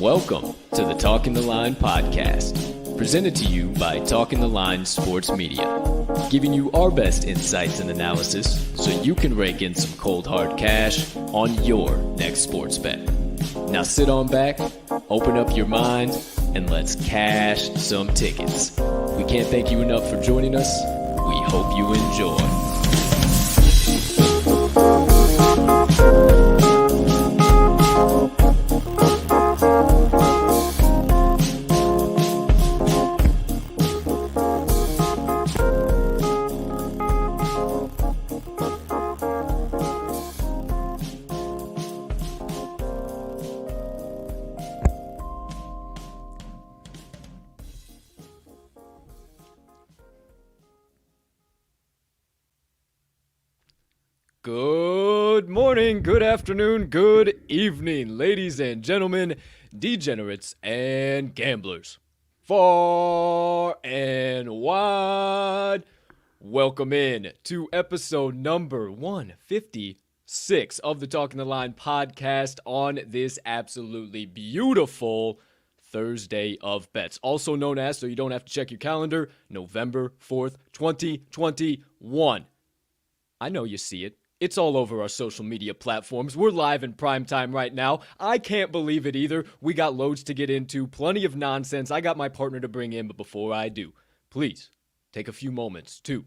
Welcome to the Talking the Line podcast, presented to you by Talking the Line Sports Media, giving you our best insights and analysis so you can rake in some cold hard cash on your next sports bet. Now sit on back, open up your mind, and let's cash some tickets. We can't thank you enough for joining us. We hope you enjoy. Good morning, good afternoon, good evening, ladies and gentlemen, degenerates and gamblers, far and wide. Welcome in to episode number 156 of the Talking the Line podcast on this absolutely beautiful Thursday of bets, also known as, so you don't have to check your calendar, November 4th, 2021. I know you see it. It's all over our social media platforms. We're live in prime time right now. I can't believe it either. We got loads to get into, plenty of nonsense. I got my partner to bring in, but before I do, please take a few moments to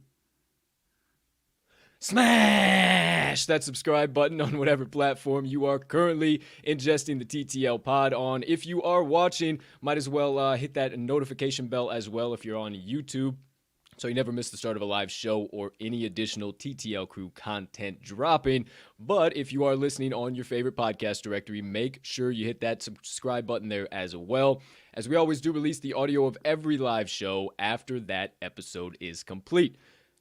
smash that subscribe button on whatever platform you are currently ingesting the TTL pod on. If you are watching, might as well hit that notification bell as well if you're on YouTube, so you never miss the start of a live show or any additional TTL crew content dropping. But if you are listening on your favorite podcast directory, make sure you hit that subscribe button there as well. As we always do, release the audio of every live show after that episode is complete.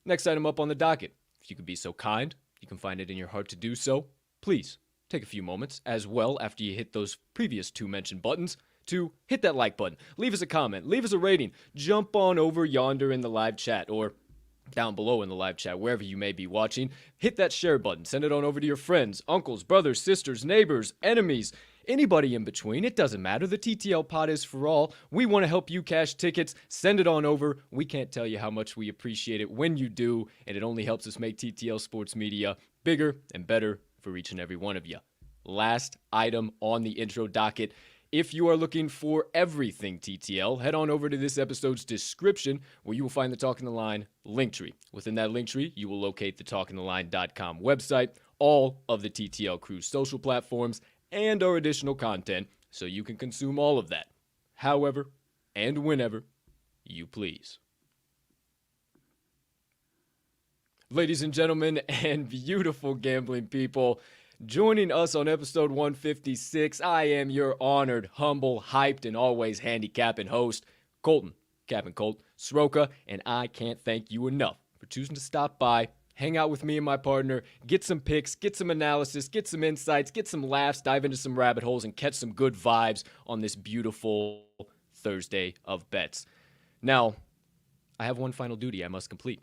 Next item up on the docket. If you could be so kind, you can find it in your heart to do so. Please take a few moments as well after you hit those previous two mentioned buttons to hit that like button, leave us a comment, leave us a rating, jump on over yonder in the live chat or down below in the live chat, wherever you may be watching. Hit that share button, send it on over to your friends, uncles, brothers, sisters, neighbors, enemies, anybody in between. It doesn't matter. The TTL pod is for all. We want to help you cash tickets. Send it on over. We can't tell you how much we appreciate it when you do, and it only helps us make TTL Sports Media bigger and better for each and every one of you. Last item on the intro docket. If you are looking for everything TTL, head on over to this episode's description where you will find the Talking the Line link tree. Within that link tree, you will locate the talkingtheline.com website, all of the TTL crew's social platforms, and our additional content so you can consume all of that, however and whenever you please. Ladies and gentlemen, and beautiful gambling people, joining us on episode 156, I am your honored, humble, hyped, and always handicapping host, Colton, Captain Colt, Sroka, and I can't thank you enough for choosing to stop by, hang out with me and my partner, get some picks, get some analysis, get some insights, get some laughs, dive into some rabbit holes, and catch some good vibes on this beautiful Thursday of bets. Now, I have one final duty I must complete.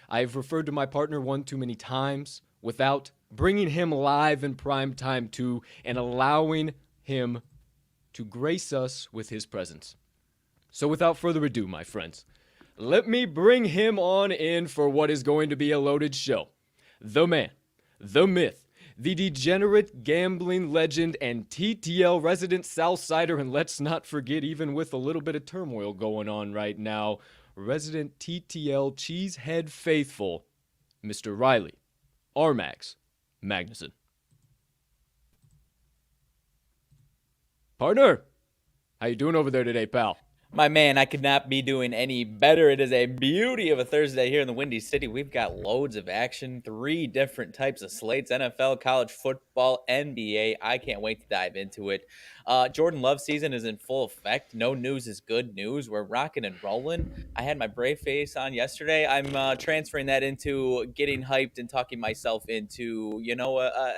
I have referred to my partner one too many times without bringing him live in prime time too and allowing him to grace us with his presence. So without further ado, my friends, let me bring him on in for what is going to be a loaded show. The man, the myth, the degenerate gambling legend and TTL resident Southsider, and let's not forget, even with a little bit of turmoil going on right now, resident TTL cheesehead faithful, Mr. Riley, RMags, Magnuson. Partner, how you doing over there today, pal? My man, I could not be doing any better. It is a beauty of a Thursday here in the Windy City. We've got loads of action, 3 different types of slates, NFL, college football, NBA. I can't wait to dive into it. Jordan Love season is in full effect. No news is good news. We're rocking and rolling. I had my brave face on yesterday. I'm transferring that into getting hyped and talking myself into,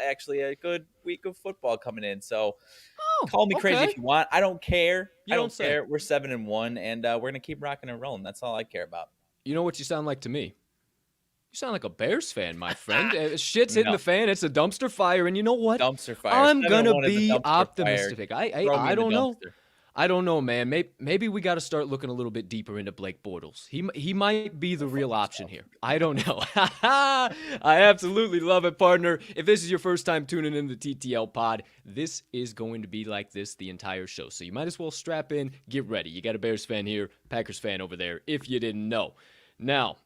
actually a good week of football coming in. So call me crazy if you want. I don't care. I don't care. We're 7-1, and we're gonna keep rocking and rolling. That's all I care about. You know what you sound like to me? You sound like a Bears fan, my friend. Shit's hitting the fan. It's a dumpster fire, and you know what? Dumpster fire. I'm gonna be optimistic. I don't know. Dumpster. I don't know, man. Maybe we got to start looking a little bit deeper into Blake Bortles. He might be the real option here. I don't know. I absolutely love it, partner. If this is your first time tuning in the TTL pod, this is going to be like this the entire show. So you might as well strap in, get ready. You got a Bears fan here, Packers fan over there, if you didn't know. Now,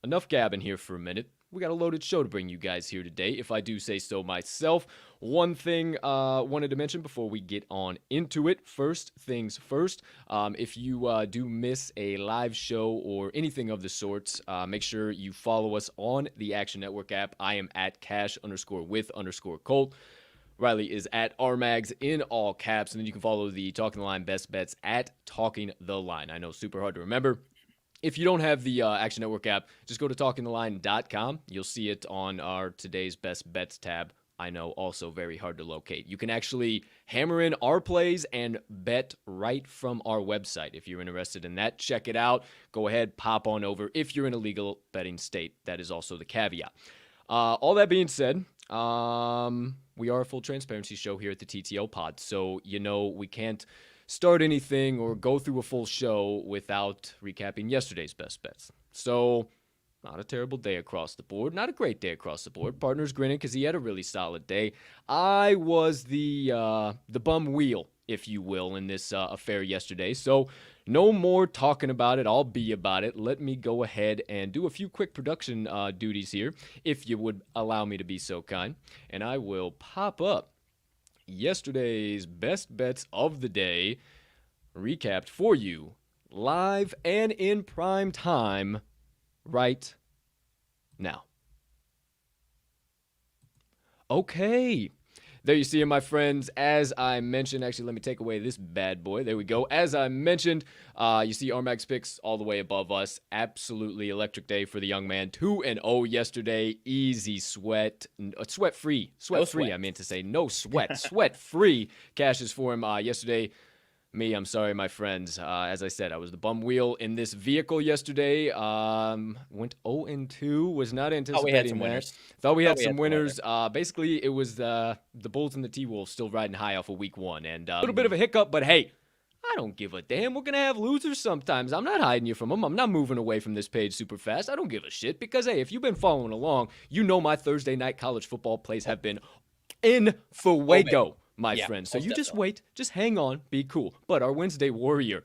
enough gabbing here for a minute. We got a loaded show to bring you guys here today, if I do say so myself. One thing wanted to mention before we get on into it. First things first, if you do miss a live show or anything of the sorts, make sure you follow us on the Action Network app. I am at cash_with_Colt. Riley is at RMags in all caps. And then you can follow the Talking the Line best bets at Talking the Line. I know, super hard to remember. If you don't have the Action Network app, just go to talkingtheline.com. You'll see it on our Today's Best Bets tab. I know, also very hard to locate. You can actually hammer in our plays and bet right from our website. If you're interested in that, check it out. Go ahead, pop on over. If you're in a legal betting state, that is also the caveat. All that being said, we are a full transparency show here at the TTL pod. So, we can't start anything or go through a full show without recapping yesterday's best bets. So, not a terrible day across the board. Not a great day across the board. Partner's grinning because he had a really solid day. I was the bum wheel, if you will, in this affair yesterday. So, no more talking about it. I'll be about it. Let me go ahead and do a few quick production duties here, if you would allow me to be so kind. And I will pop up yesterday's best bets of the day, recapped for you live and in prime time right now. Okay, there you see it, my friends. As I mentioned, actually, let me take away this bad boy. There we go. As I mentioned, you see RMags picks all the way above us. Absolutely electric day for the young man. 2-0 yesterday. Easy sweat. Sweat-free. Sweat-free, I meant to say. No sweat. Sweat-free cashes for him yesterday. I'm sorry, my friends. As I said, I was the bum wheel in this vehicle yesterday. Went 0-2. Was not anticipating that. Thought we had some winners. Basically, it was the Bulls and the T-Wolves still riding high off of week 1. And a little bit of a hiccup, but hey, I don't give a damn. We're going to have losers sometimes. I'm not hiding you from them. I'm not moving away from this page super fast. I don't give a shit because, hey, if you've been following along, you know my Thursday night college football plays have been in fuego. My friend. So you just wait, just hang on, be cool. But our Wednesday Warrior,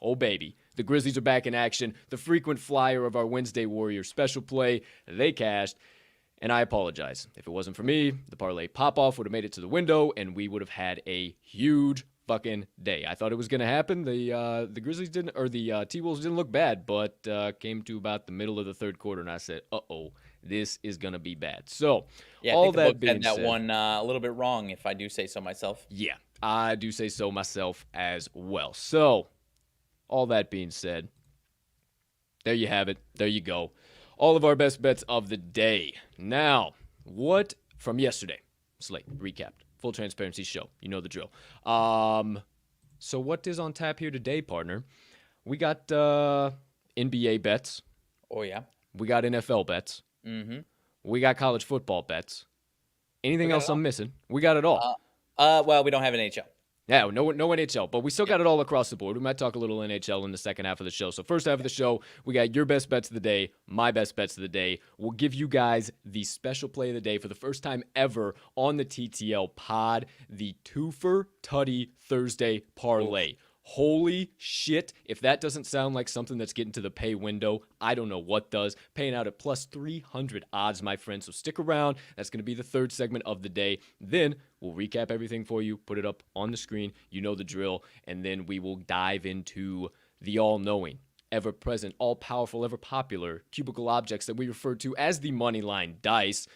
oh baby, the Grizzlies are back in action. The frequent flyer of our Wednesday Warrior special play, they cashed. And I apologize. If it wasn't for me, the parlay pop-off would have made it to the window, and we would have had a huge fucking day. I thought it was going to happen. The Grizzlies didn't, or the T-Wolves didn't look bad, but came to about the middle of the third quarter, and I said, uh-oh, this is going to be bad. So, Yeah, I all think the that book being had that said, one a little bit wrong, if I do say so myself. yeah, I do say so myself as well. So, all that being said, there you have it. There you go. All of our best bets of the day. Now, what from yesterday? Slate recapped. Full transparency show. You know the drill. So what is on tap here today, partner? We got NBA bets. Oh, yeah. We got NFL bets. Mm-hmm. We got college football bets. We Anything got else it all. I'm missing? We got it all. Well, we don't have an NHL. Yeah, no NHL, but we still Yeah. got it all across the board. We might talk a little NHL in the second half of the show. So first half of the show, we got your best bets of the day, my best bets of the day. We'll give you guys the special play of the day for the first time ever on the TTL pod, the Twofer Tuddie Thursday parlay. Holy shit. If that doesn't sound like something that's getting to the pay window, I don't know what does. Paying out at plus 300 odds, my friend. So stick around. That's going to be the third segment of the day. Then we'll recap everything for you, put it up on the screen. You know the drill. And then we will dive into the all-knowing, ever-present, all-powerful, ever-popular cubicle objects that we refer to as the Moneyline dice.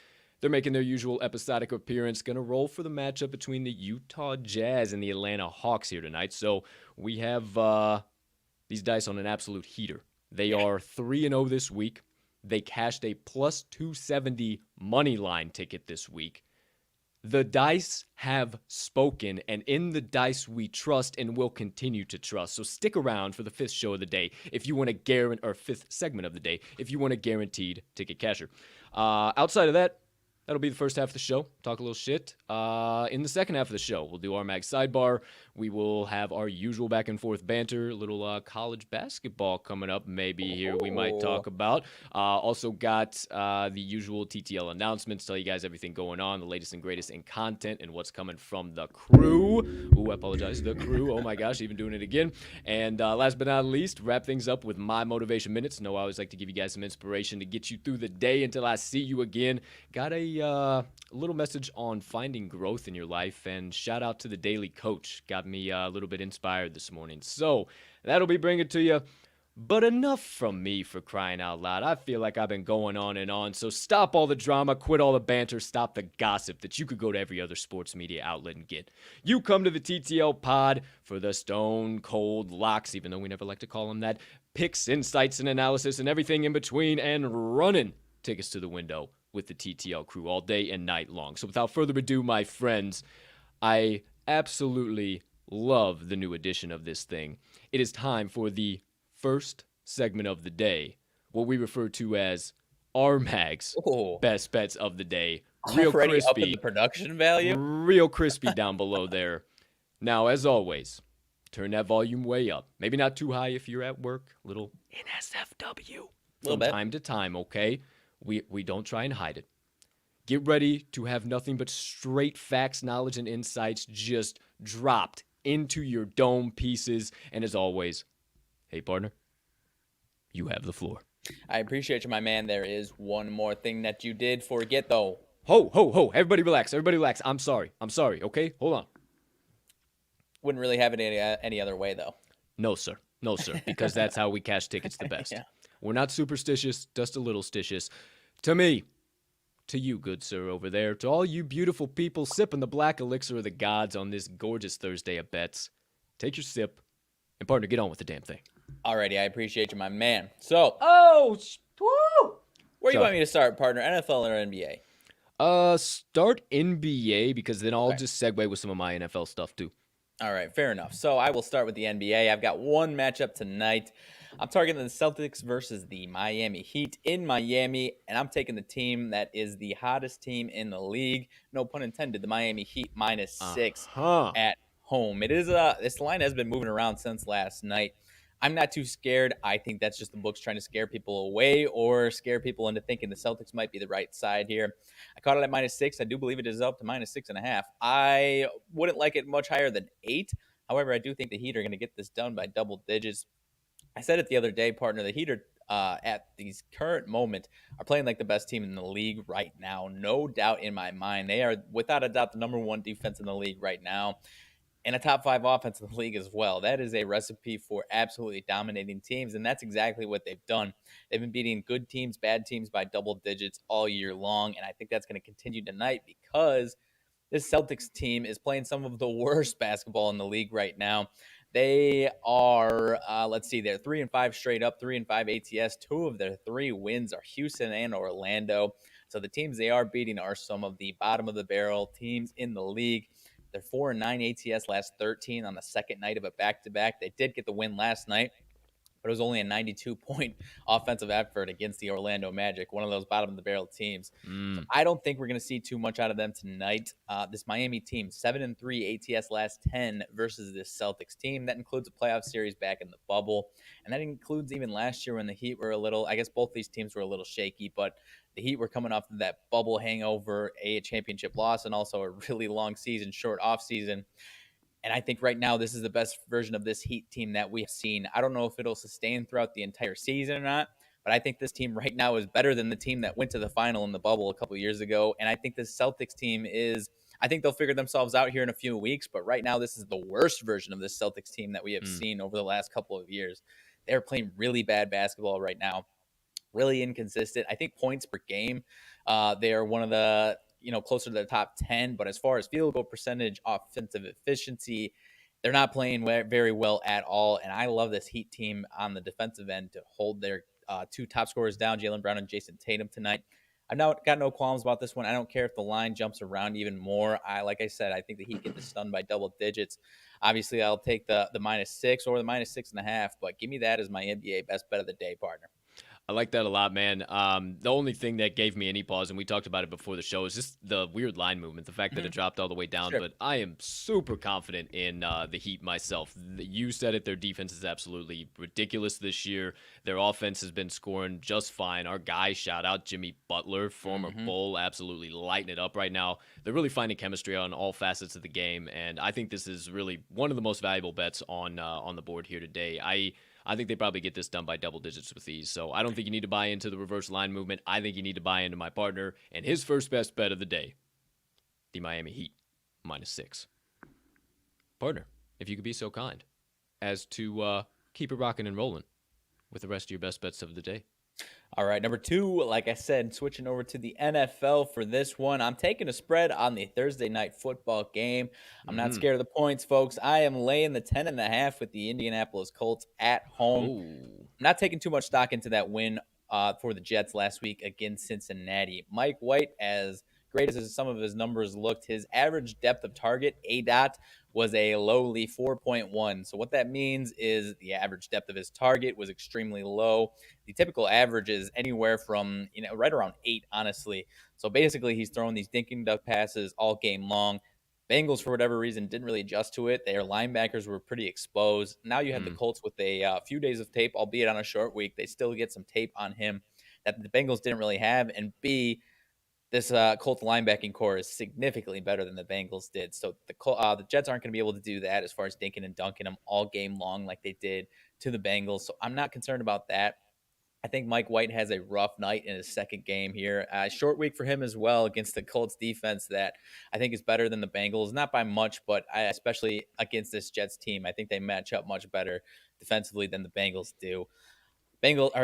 They're making their usual episodic appearance. Going to roll for the matchup between the Utah Jazz and the Atlanta Hawks here tonight. So we have these dice on an absolute heater. They are 3-0 this week. They cashed a plus 270 money line ticket this week. The dice have spoken, and in the dice we trust and will continue to trust. So stick around for the fifth show of the day if you want to guarantee, or fifth segment of the day, if you want a guaranteed ticket casher. Outside of that, that'll be the first half of the show. Talk a little shit. In the second half of the show, we'll do RMags Sidebar. We will have our usual back and forth banter. A little college basketball coming up maybe here we might talk about. Also got the usual TTL announcements. Tell you guys everything going on, the latest and greatest in content and what's coming from the crew. Ooh, I apologize. The crew. Oh my gosh, even doing it again. And last but not least, wrap things up with my motivation minutes. I always like to give you guys some inspiration to get you through the day until I see you again. Got a little message on finding growth in your life, and shout out to the Daily Coach. Got me a little bit inspired this morning. So that'll be bringing to you. But enough from me, for crying out loud. I feel like I've been going on and on. So stop all the drama, quit all the banter, stop the gossip that you could go to every other sports media outlet and get. You come to the TTL pod for the stone cold locks, even though we never like to call them that, picks, insights, and analysis, and everything in between, and running tickets to the window with the TTL crew all day and night long. So without further ado, my friends, I absolutely love the new edition of this thing. It is time for the first segment of the day, what we refer to as RMags best bets of the day. Real Already crispy. up in the production value. Real crispy down below there. Now, as always, turn that volume way up. Maybe not too high if you're at work. Little NSFW. From time to time, okay? We don't try and hide it. Get ready to have nothing but straight facts, knowledge, and insights just dropped into your dome pieces. And as always, hey, partner, you have the floor. I appreciate you, my man. There is one more thing that you did forget, though. Ho. Everybody relax. I'm sorry, okay? Hold on. Wouldn't really have it any other way, though. No, sir, because that's how we cash tickets the best. Yeah. We're not superstitious, just a little stitious. To me, to you, good sir, over there, to all you beautiful people sipping the black elixir of the gods on this gorgeous Thursday of bets, take your sip, and partner, get on with the damn thing. Alrighty, I appreciate you, my man. So, where do you want me to start, partner? NFL or NBA? Start NBA, because then I'll just segue with some of my NFL stuff too. All right, fair enough. So I will start with the NBA. I've got one matchup tonight. I'm targeting the Celtics versus the Miami Heat in Miami, and I'm taking the team that is the hottest team in the league. No pun intended. The Miami Heat -6 at home. It is this line has been moving around since last night. I'm not too scared. I think that's just the books trying to scare people away or scare people into thinking the Celtics might be the right side here. I caught it at -6. I do believe it is up to -6.5. I wouldn't like it much higher than 8. However, I do think the Heat are going to get this done by double digits. I said it the other day, partner. The Heat are, at this current moment, are playing like the best team in the league right now. No doubt in my mind. They are, without a doubt, the number one defense in the league right now. and a top 5 offense in the league as well. That is a recipe for absolutely dominating teams, and that's exactly what they've done. They've been beating good teams, bad teams by double digits all year long, and I think that's going to continue tonight because this Celtics team is playing some of the worst basketball in the league right now. They are, let's see, they're 3-5 straight up, 3-5 ATS. Two of their three wins are Houston and Orlando. So the teams they are beating are some of the bottom of the barrel teams in the league. They're 4-9 ATS last 13 on the second night of a back to back. They did get the win last night, but it was only a 92-point offensive effort against the Orlando Magic, one of those bottom of the barrel teams. So I don't think we're going to see too much out of them tonight. This Miami team, 7-3 ATS last 10 versus this Celtics team. That includes a playoff series back in the bubble, and that includes even last year when the Heat were a little, I guess both these teams were a little shaky, but the Heat were coming off of that bubble hangover, a championship loss, and also a really long season, short off season. And I think right now this is the best version of this Heat team that we have seen. I don't know if it'll sustain throughout the entire season or not, but I think this team right now is better than the team that went to the final in the bubble a couple of years ago. And I think this Celtics team is, I think they'll figure themselves out here in a few weeks, but right now this is the worst version of this Celtics team that we have seen over the last couple of years. They're playing really bad basketball right now, really inconsistent. I think points per game, they are one of the, closer to the top 10. But as far as field goal percentage, offensive efficiency, they're not playing very well at all. And I love this Heat team on the defensive end to hold their two top scorers down, Jaylen Brown and Jason Tatum tonight. I've now got no qualms about this one. I don't care if the line jumps around even more. Like I said, I think the Heat get this done by double digits. Obviously, I'll take the -6 or the -6.5, but give me that as my NBA best bet of the day, partner. I like that a lot, man. The only thing that gave me any pause, and we talked about it before the show, is just the weird line movement, the fact that it dropped all the way down. Sure. But I am super confident in the Heat myself. You said it, their defense is absolutely ridiculous this year. Their offense has been scoring just fine. Our guy, shout out Jimmy Butler, former Bull, absolutely lighting it up right now. They're really finding chemistry on all facets of the game, and I think this is really one of the most valuable bets on the board here today. I think they probably get this done by double digits with ease. So I don't think you need to buy into the reverse line movement. I think you need to buy into my partner and his first best bet of the day, the Miami Heat, -6. Partner, if you could be so kind as to keep it rocking and rolling with the rest of your best bets of the day. All right, number 2, like I said, switching over to the NFL for this one. I'm taking a spread on the Thursday night football game. I'm not scared of the points, folks. I am laying the 10.5 with the Indianapolis Colts at home. I'm not taking too much stock into that win for the Jets last week against Cincinnati. Mike White, as great as some of his numbers looked, his average depth of target, ADOT, was a lowly 4.1. So what that means is the average depth of his target was extremely low. The typical average is anywhere from, right around 8, honestly. So basically he's throwing these dink and dunk passes all game long. Bengals, for whatever reason, didn't really adjust to it. Their linebackers were pretty exposed. Now you have the Colts with a few days of tape, albeit on a short week. They still get some tape on him that the Bengals didn't really have. And B, this Colts linebacking core is significantly better than the Bengals did. So the Jets aren't going to be able to do that as far as dinking and dunking them all game long like they did to the Bengals. So I'm not concerned about that. I think Mike White has a rough night in his second game here. Short week for him as well against the Colts defense that I think is better than the Bengals. Not by much, but especially against this Jets team. I think they match up much better defensively than the Bengals do.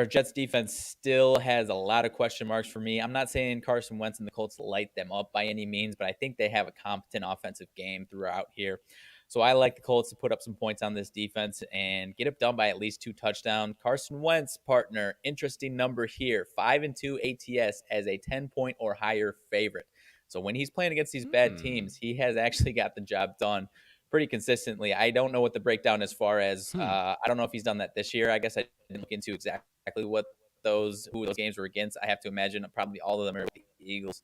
Jets defense still has a lot of question marks for me. I'm not saying Carson Wentz and the Colts light them up by any means, but I think they have a competent offensive game throughout here. So I like the Colts to put up some points on this defense and get it done by at least 2 touchdowns. Carson Wentz, partner, interesting number here, 5-2 ATS as a 10-point or higher favorite. So when he's playing against these bad teams, he has actually got the job done pretty consistently. I don't know what the breakdown as far as I don't know if he's done that this year. I guess I didn't look into exactly who those games were against. I have to imagine probably all of them are the Eagles.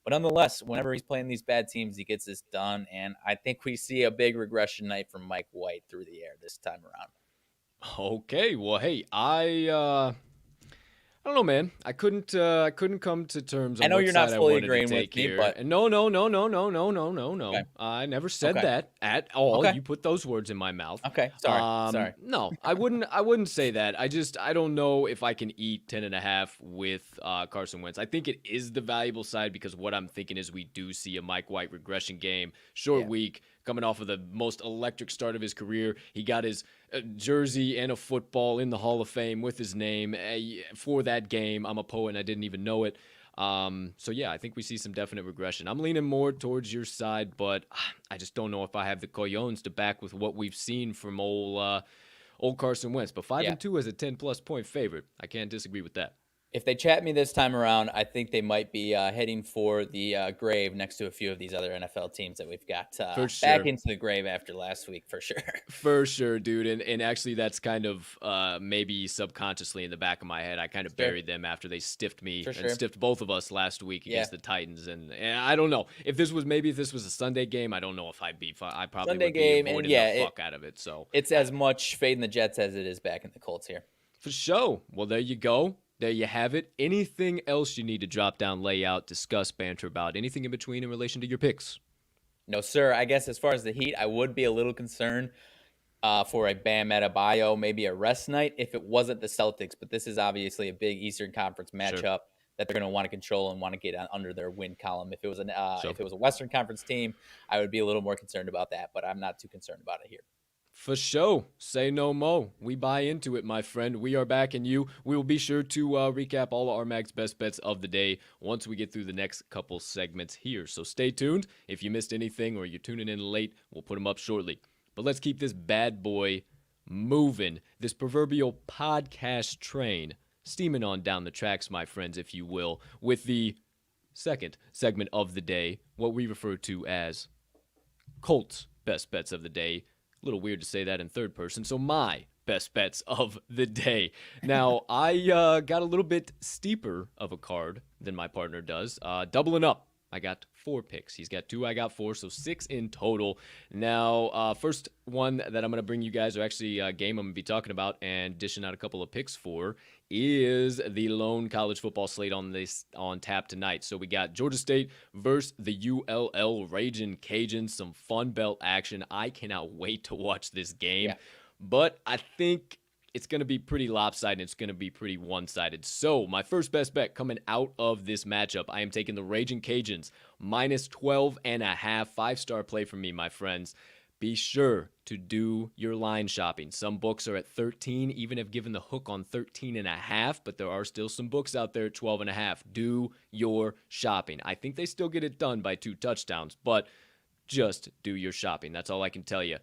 But nonetheless, whenever he's playing these bad teams, he gets this done. And I think we see a big regression night from Mike White through the air this time around. Okay, well, hey, I don't know, man. I couldn't come to terms on I know what you're not side I fully wanted to agreeing take with me, here. but And no. Okay. I never said Okay. that at all. Okay. You put those words in my mouth. Okay, sorry. No, I wouldn't say that. I don't know if I can eat 10.5 with Carson Wentz. I think it is the valuable side because what I'm thinking is we do see a Mike White regression game, short week. coming off of the most electric start of his career. He got his jersey and a football in the Hall of Fame with his name for that game. I'm a poet and I didn't even know it. So yeah, I think we see some definite regression. I'm leaning more towards your side, but I just don't know if I have the cojones to back with what we've seen from old Carson Wentz. But 5-2 as a 10+ point favorite, I can't disagree with that. If they chat me this time around, I think they might be heading for the grave next to a few of these other NFL teams that we've got For sure. back into the grave after last week, for sure. For sure, dude. And actually, that's kind of maybe subconsciously in the back of my head. I kind of buried them after they stiffed me and stiffed both of us last week against the Titans. And I don't know if this was a Sunday game. I don't know if I'd be. I probably Sunday would be game, avoiding the fuck out of it. So it's as much fading the Jets as it is back in the Colts here. For sure. Well, there you go. There you have it. Anything else you need to drop down, lay out, discuss, banter about? Anything in between in relation to your picks? No, sir. I guess as far as the Heat, I would be a little concerned for a Bam Adebayo, maybe a rest night if it wasn't the Celtics. But this is obviously a big Eastern Conference matchup that they're going to want to control and want to get under their win column. If it was if it was a Western Conference team, I would be a little more concerned about that. But I'm not too concerned about it here. For sure. Say no mo. We buy into it, my friend. We are backing you. We will be sure to recap all of RMags' best bets of the day once we get through the next couple segments here. So stay tuned. If you missed anything or you're tuning in late, we'll put them up shortly. But let's keep this bad boy moving. This proverbial podcast train steaming on down the tracks, my friends, if you will, with the second segment of the day, what we refer to as Colt's best bets of the day. A little weird to say that in third person. So my best bets of the day. Now, I got a little bit steeper of a card than my partner does. Doubling up. I got 4 picks. He's got 2. I got 4. So 6 in total. Now, first one that I'm going to bring you guys, or actually a game I'm going to be talking about and dishing out a couple of picks for, is the lone college football slate on tap tonight. So we got Georgia State versus the ULL Raging Cajuns. Some Fun Belt action. I cannot wait to watch this game. But I think it's going to be pretty lopsided. It's going to be pretty one-sided. So my first best bet coming out of this matchup, I am taking the Raging Cajuns minus 12.5. 5-star play for me, my friends. Be sure to do your line shopping. Some books are at 13, even have given the hook on 13.5, but there are still some books out there at 12.5. Do your shopping. I think they still get it done by 2 touchdowns, but just do your shopping. That's all I can tell you.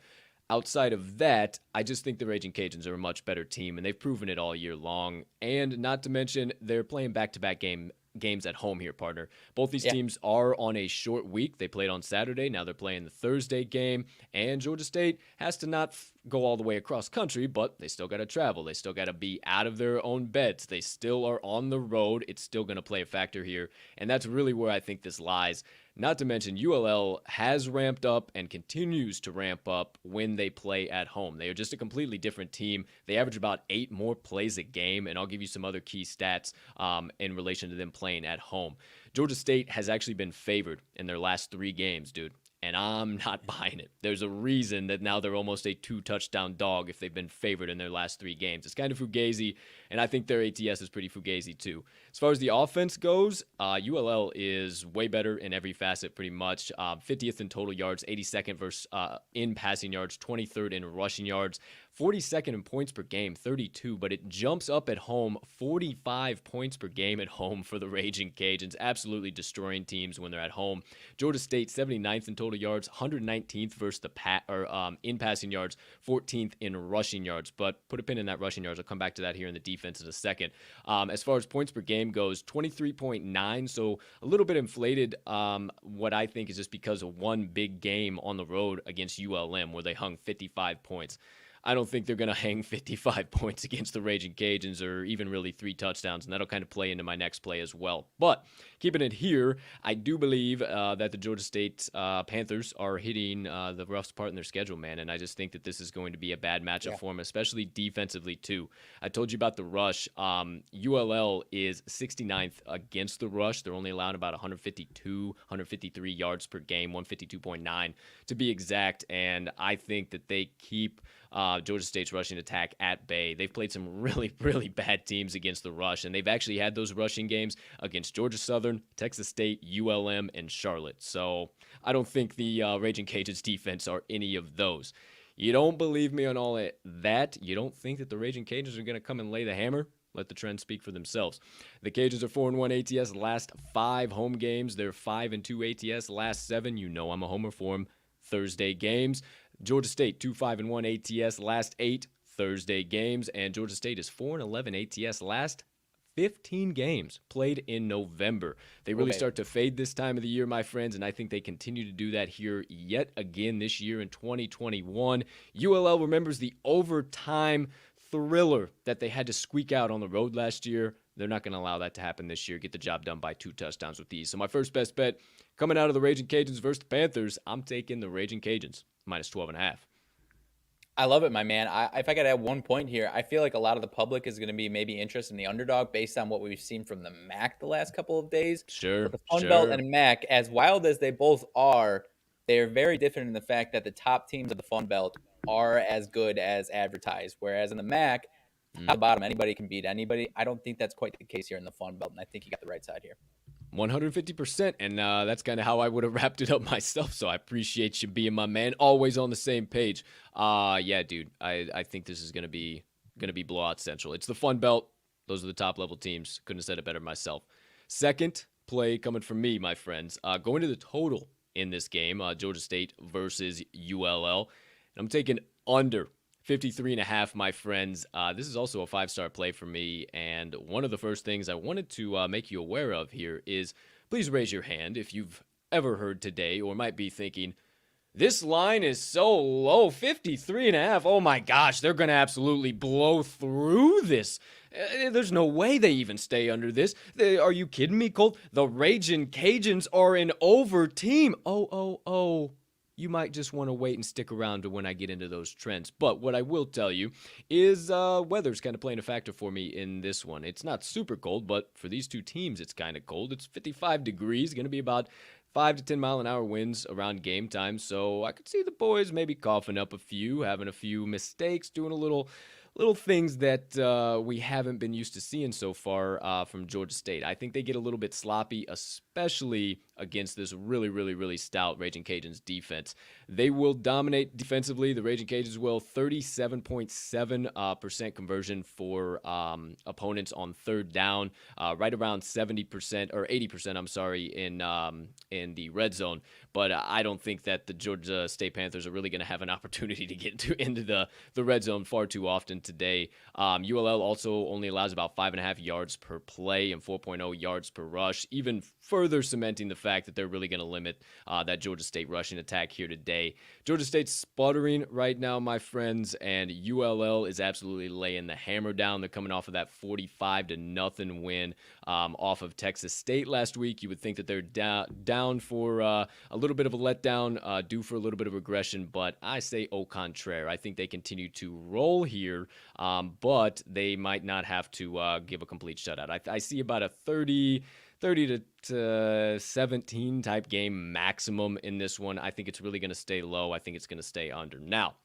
Outside of that, I just think the Raging Cajuns are a much better team, and they've proven it all year long. And not to mention, they're playing back-to-back games at home here, partner. Both these teams are on a short week. They played on Saturday. Now they're playing the Thursday game. And Georgia State has to not go all the way across country, but they still got to travel. They still got to be out of their own beds. They still are on the road. It's still going to play a factor here. And that's really where I think this lies. Not to mention, ULL has ramped up and continues to ramp up when they play at home. They are just a completely different team. They average about 8 more plays a game, and I'll give you some other key stats in relation to them playing at home. Georgia State has actually been favored in their last 3 games, dude. And I'm not buying it. There's a reason that now they're almost a 2-touchdown dog if they've been favored in their last 3 games. It's kind of fugazi, and I think their ATS is pretty fugazi too. As far as the offense goes, ULL is way better in every facet pretty much. 50th in total yards, 82nd versus in passing yards, 23rd in rushing yards, 42nd in points per game, 32, but it jumps up at home, 45 points per game at home for the Raging Cajuns, absolutely destroying teams when they're at home. Georgia State, 79th in total yards, 119th versus in passing yards, 14th in rushing yards, but put a pin in that rushing yards. I'll come back to that here in the defense in a second. As far as points per game goes, 23.9, so a little bit inflated, what I think is just because of one big game on the road against ULM where they hung 55 points. I don't think they're going to hang 55 points against the Raging Cajuns or even really 3 touchdowns, and that'll kind of play into my next play as well. But keeping it here, I do believe that the Georgia State Panthers are hitting the roughest part in their schedule, man, and I just think that this is going to be a bad matchup for them, especially defensively too. I told you about the rush. ULL is 69th against the rush. They're only allowing about 152, 153 yards per game, 152.9 to be exact, and I think that they keep Georgia State's rushing attack at bay. They've played some really, really bad teams against the rush, and they've actually had those rushing games against Georgia Southern, Texas State, ULM, and Charlotte. So I don't think the Raging Cajuns defense are any of those. You don't believe me on all that? You don't think that the Raging Cajuns are going to come and lay the hammer? Let the trends speak for themselves. The Cajuns are 4-1 ATS last 5 home games. They're 5-2 ATS last 7. You know I'm a homer for them. Thursday games. Georgia State 2-5-1 ATS last 8 Thursday games, and Georgia State is 4-11 ATS last 15 games played in November. They really start to fade this time of the year, my friends, and I think they continue to do that here yet again this year in 2021. ULL remembers the overtime thriller that they had to squeak out on the road last year. They're not going to allow that to happen this year. Get the job done by 2 touchdowns with these. So my first best bet coming out of the Raging Cajuns versus the Panthers, I'm taking the Raging Cajuns minus 12.5. I love it, my man. If I could add one point here, I feel like a lot of the public is going to be maybe interested in the underdog based on what we've seen from the MAC the last couple of days. Sure. But the Fun Belt and MAC, as wild as they both are, they are very different in the fact that the top teams of the Fun Belt are as good as advertised. Whereas in the MAC, at the bottom, anybody can beat anybody. I don't think that's quite the case here in the Fun Belt, and I think you got the right side here. 150%, and that's kind of how I would have wrapped it up myself, so I appreciate you being my man, always on the same page. Yeah, dude, I think this is going to be blowout central. It's the Fun Belt. Those are the top-level teams. Couldn't have said it better myself. Second play coming from me, my friends. Going to the total in this game, Georgia State versus ULL, and I'm taking under 53.5, my friends. This is also a 5-star play for me, and one of the first things I wanted to make you aware of here is please raise your hand if you've ever heard today or might be thinking, this line is so low, 53.5. Oh my gosh, they're going to absolutely blow through this. There's no way they even stay under this. Are you kidding me, Colt? The Raging Cajuns are an over team. Oh. You might just want to wait and stick around to when I get into those trends. But what I will tell you is weather's kind of playing a factor for me in this one. It's not super cold, but for these two teams, it's kind of cold. It's 55 degrees, going to be about 5 to 10 mile an hour winds around game time. So I could see the boys maybe coughing up a few, having a few mistakes, doing a little things that we haven't been used to seeing so far from Georgia State. I think they get a little bit sloppy, especially against this really, really, really stout Raging Cajuns defense. They will dominate defensively. The Raging Cajuns will 37.7% conversion for opponents on third down, right around 70% or 80%, I'm sorry, in the red zone. But I don't think that the Georgia State Panthers are really going to have an opportunity to get into the red zone far too often today. ULL also only allows about 5.5 yards per play and 4.0 yards per rush, even further cementing the fact that they're really going to limit that Georgia State rushing attack here today. Georgia State's sputtering right now, my friends, and ULL is absolutely laying the hammer down. They're coming off of that 45-0 win off of Texas State last week. You would think that they're down for a little bit of a letdown, due for a little bit of regression, but I say au contraire. I think they continue to roll here, but they might not have to give a complete shutout. I see about a 30 to 17 type game maximum in this one. I think it's really going to stay low. I think it's going to stay under. Now,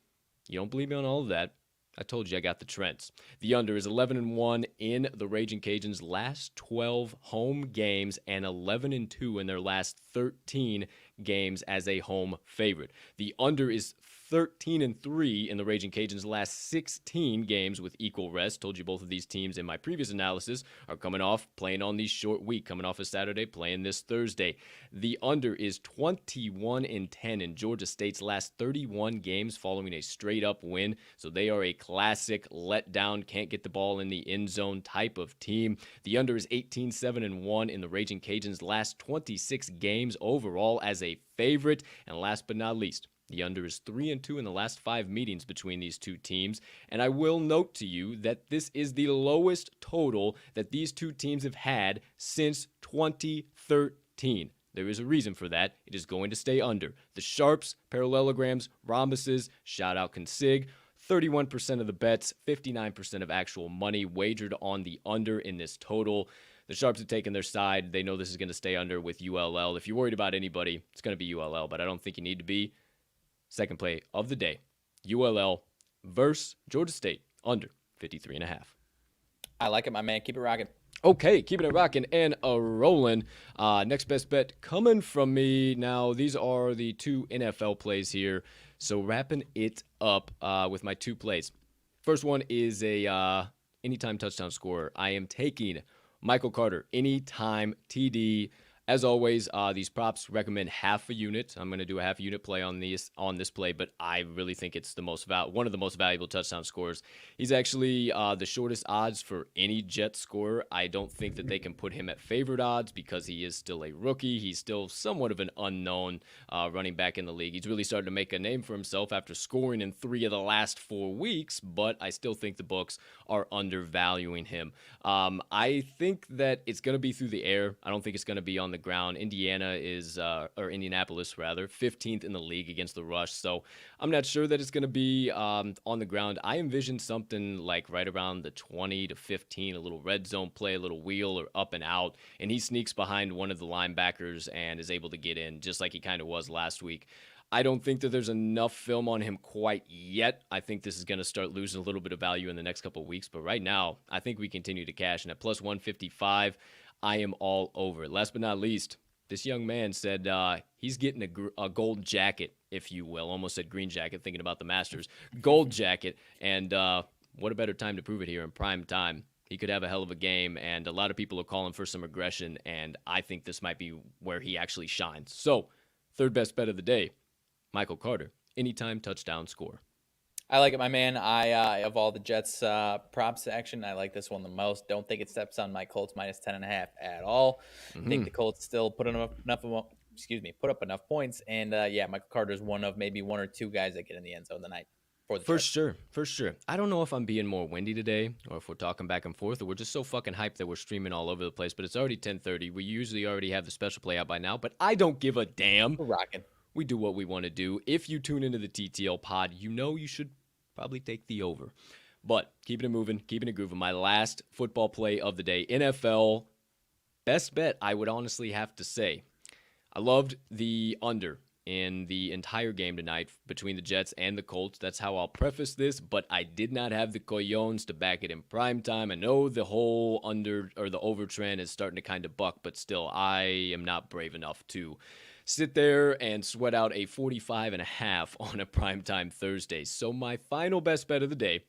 you don't believe me on all of that? I told you I got the trends. The under is 11-1 in the Raging Cajuns' last 12 home games and 11-2 in their last 13 games as a home favorite. The under is 13-3 in the Raging Cajuns' last 16 games with equal rest. Told you both of these teams in my previous analysis are coming off playing on these short week, coming off a Saturday, playing this Thursday. The under is 21-10 in Georgia State's last 31 games following a straight-up win. So they are a classic letdown, can't get the ball in the end zone type of team. The under is 18-7-1 in the Raging Cajuns' last 26 games overall as a favorite. And last but not least, the under is 3-2 in the last 5 meetings between these two teams. And I will note to you that this is the lowest total that these two teams have had since 2013. There is a reason for that. It is going to stay under. The sharps, parallelograms, rhombuses, shout out Consig, 31% of the bets, 59% of actual money wagered on the under in this total. The sharps have taken their side. They know this is going to stay under with ULL. If you're worried about anybody, it's going to be ULL, but I don't think you need to be. Second play of the day, ULL versus Georgia State under 53.5. I like it, my man. Keep it rocking. Okay, keeping it rocking and a rolling. Next best bet coming from me. Now, these are the two NFL plays here. So wrapping it up with my two plays. First one is a anytime touchdown scorer. I am taking Michael Carter, anytime TD. As always, these props recommend half a unit. I'm going to do a half a unit play on this play, but I really think it's the one of the most valuable touchdown scorers. He's actually the shortest odds for any Jet scorer. I don't think that they can put him at favorite odds because he is still a rookie. He's still somewhat of an unknown running back in the league. He's really started to make a name for himself after scoring in 3 of the last 4 weeks, but I still think the books are undervaluing him. I think that it's going to be through the air. I don't think it's going to be on the ground. Indianapolis rather, 15th in the league against the rush. So I'm not sure that it's going to be on the ground. I envision something like right around the 20 to 15, a little red zone play, a little wheel or up and out, and he sneaks behind one of the linebackers and is able to get in just like he kind of was last week. I don't think that there's enough film on him quite yet. I think this is going to start losing a little bit of value in the next couple of weeks. But right now, I think we continue to cash. And at plus 155, I am all over it. Last but not least, this young man said he's getting a gold jacket, if you will. Almost said green jacket, thinking about the Masters. Gold jacket. And what a better time to prove it here in prime time. He could have a hell of a game, and a lot of people are calling for some aggression, and I think this might be where he actually shines. So, third best bet of the day, Michael Carter, anytime touchdown score. I like it, my man. I of all the Jets props action, I like this one the most. Don't think it steps on my Colts minus 10.5 at all. I think the Colts still put up enough points. And Michael Carter is one of maybe one or two guys that get in the end zone tonight. For sure. I don't know if I'm being more windy today or if we're talking back and forth or we're just so fucking hyped that we're streaming all over the place. But it's already 10:30. We usually already have the special play out by now, but I don't give a damn. We're rocking. We do what we want to do. If you tune into the TTL pod, you know you should probably take the over. But keeping it moving, keeping it grooving. My last football play of the day, NFL best bet, I would honestly have to say. I loved the under in the entire game tonight between the Jets and the Colts. That's how I'll preface this, but I did not have the cojones to back it in prime time. I know the whole under or the over trend is starting to kind of buck, but still, I am not brave enough to sit there and sweat out a 45.5 on a primetime Thursday. So my final best bet of the day,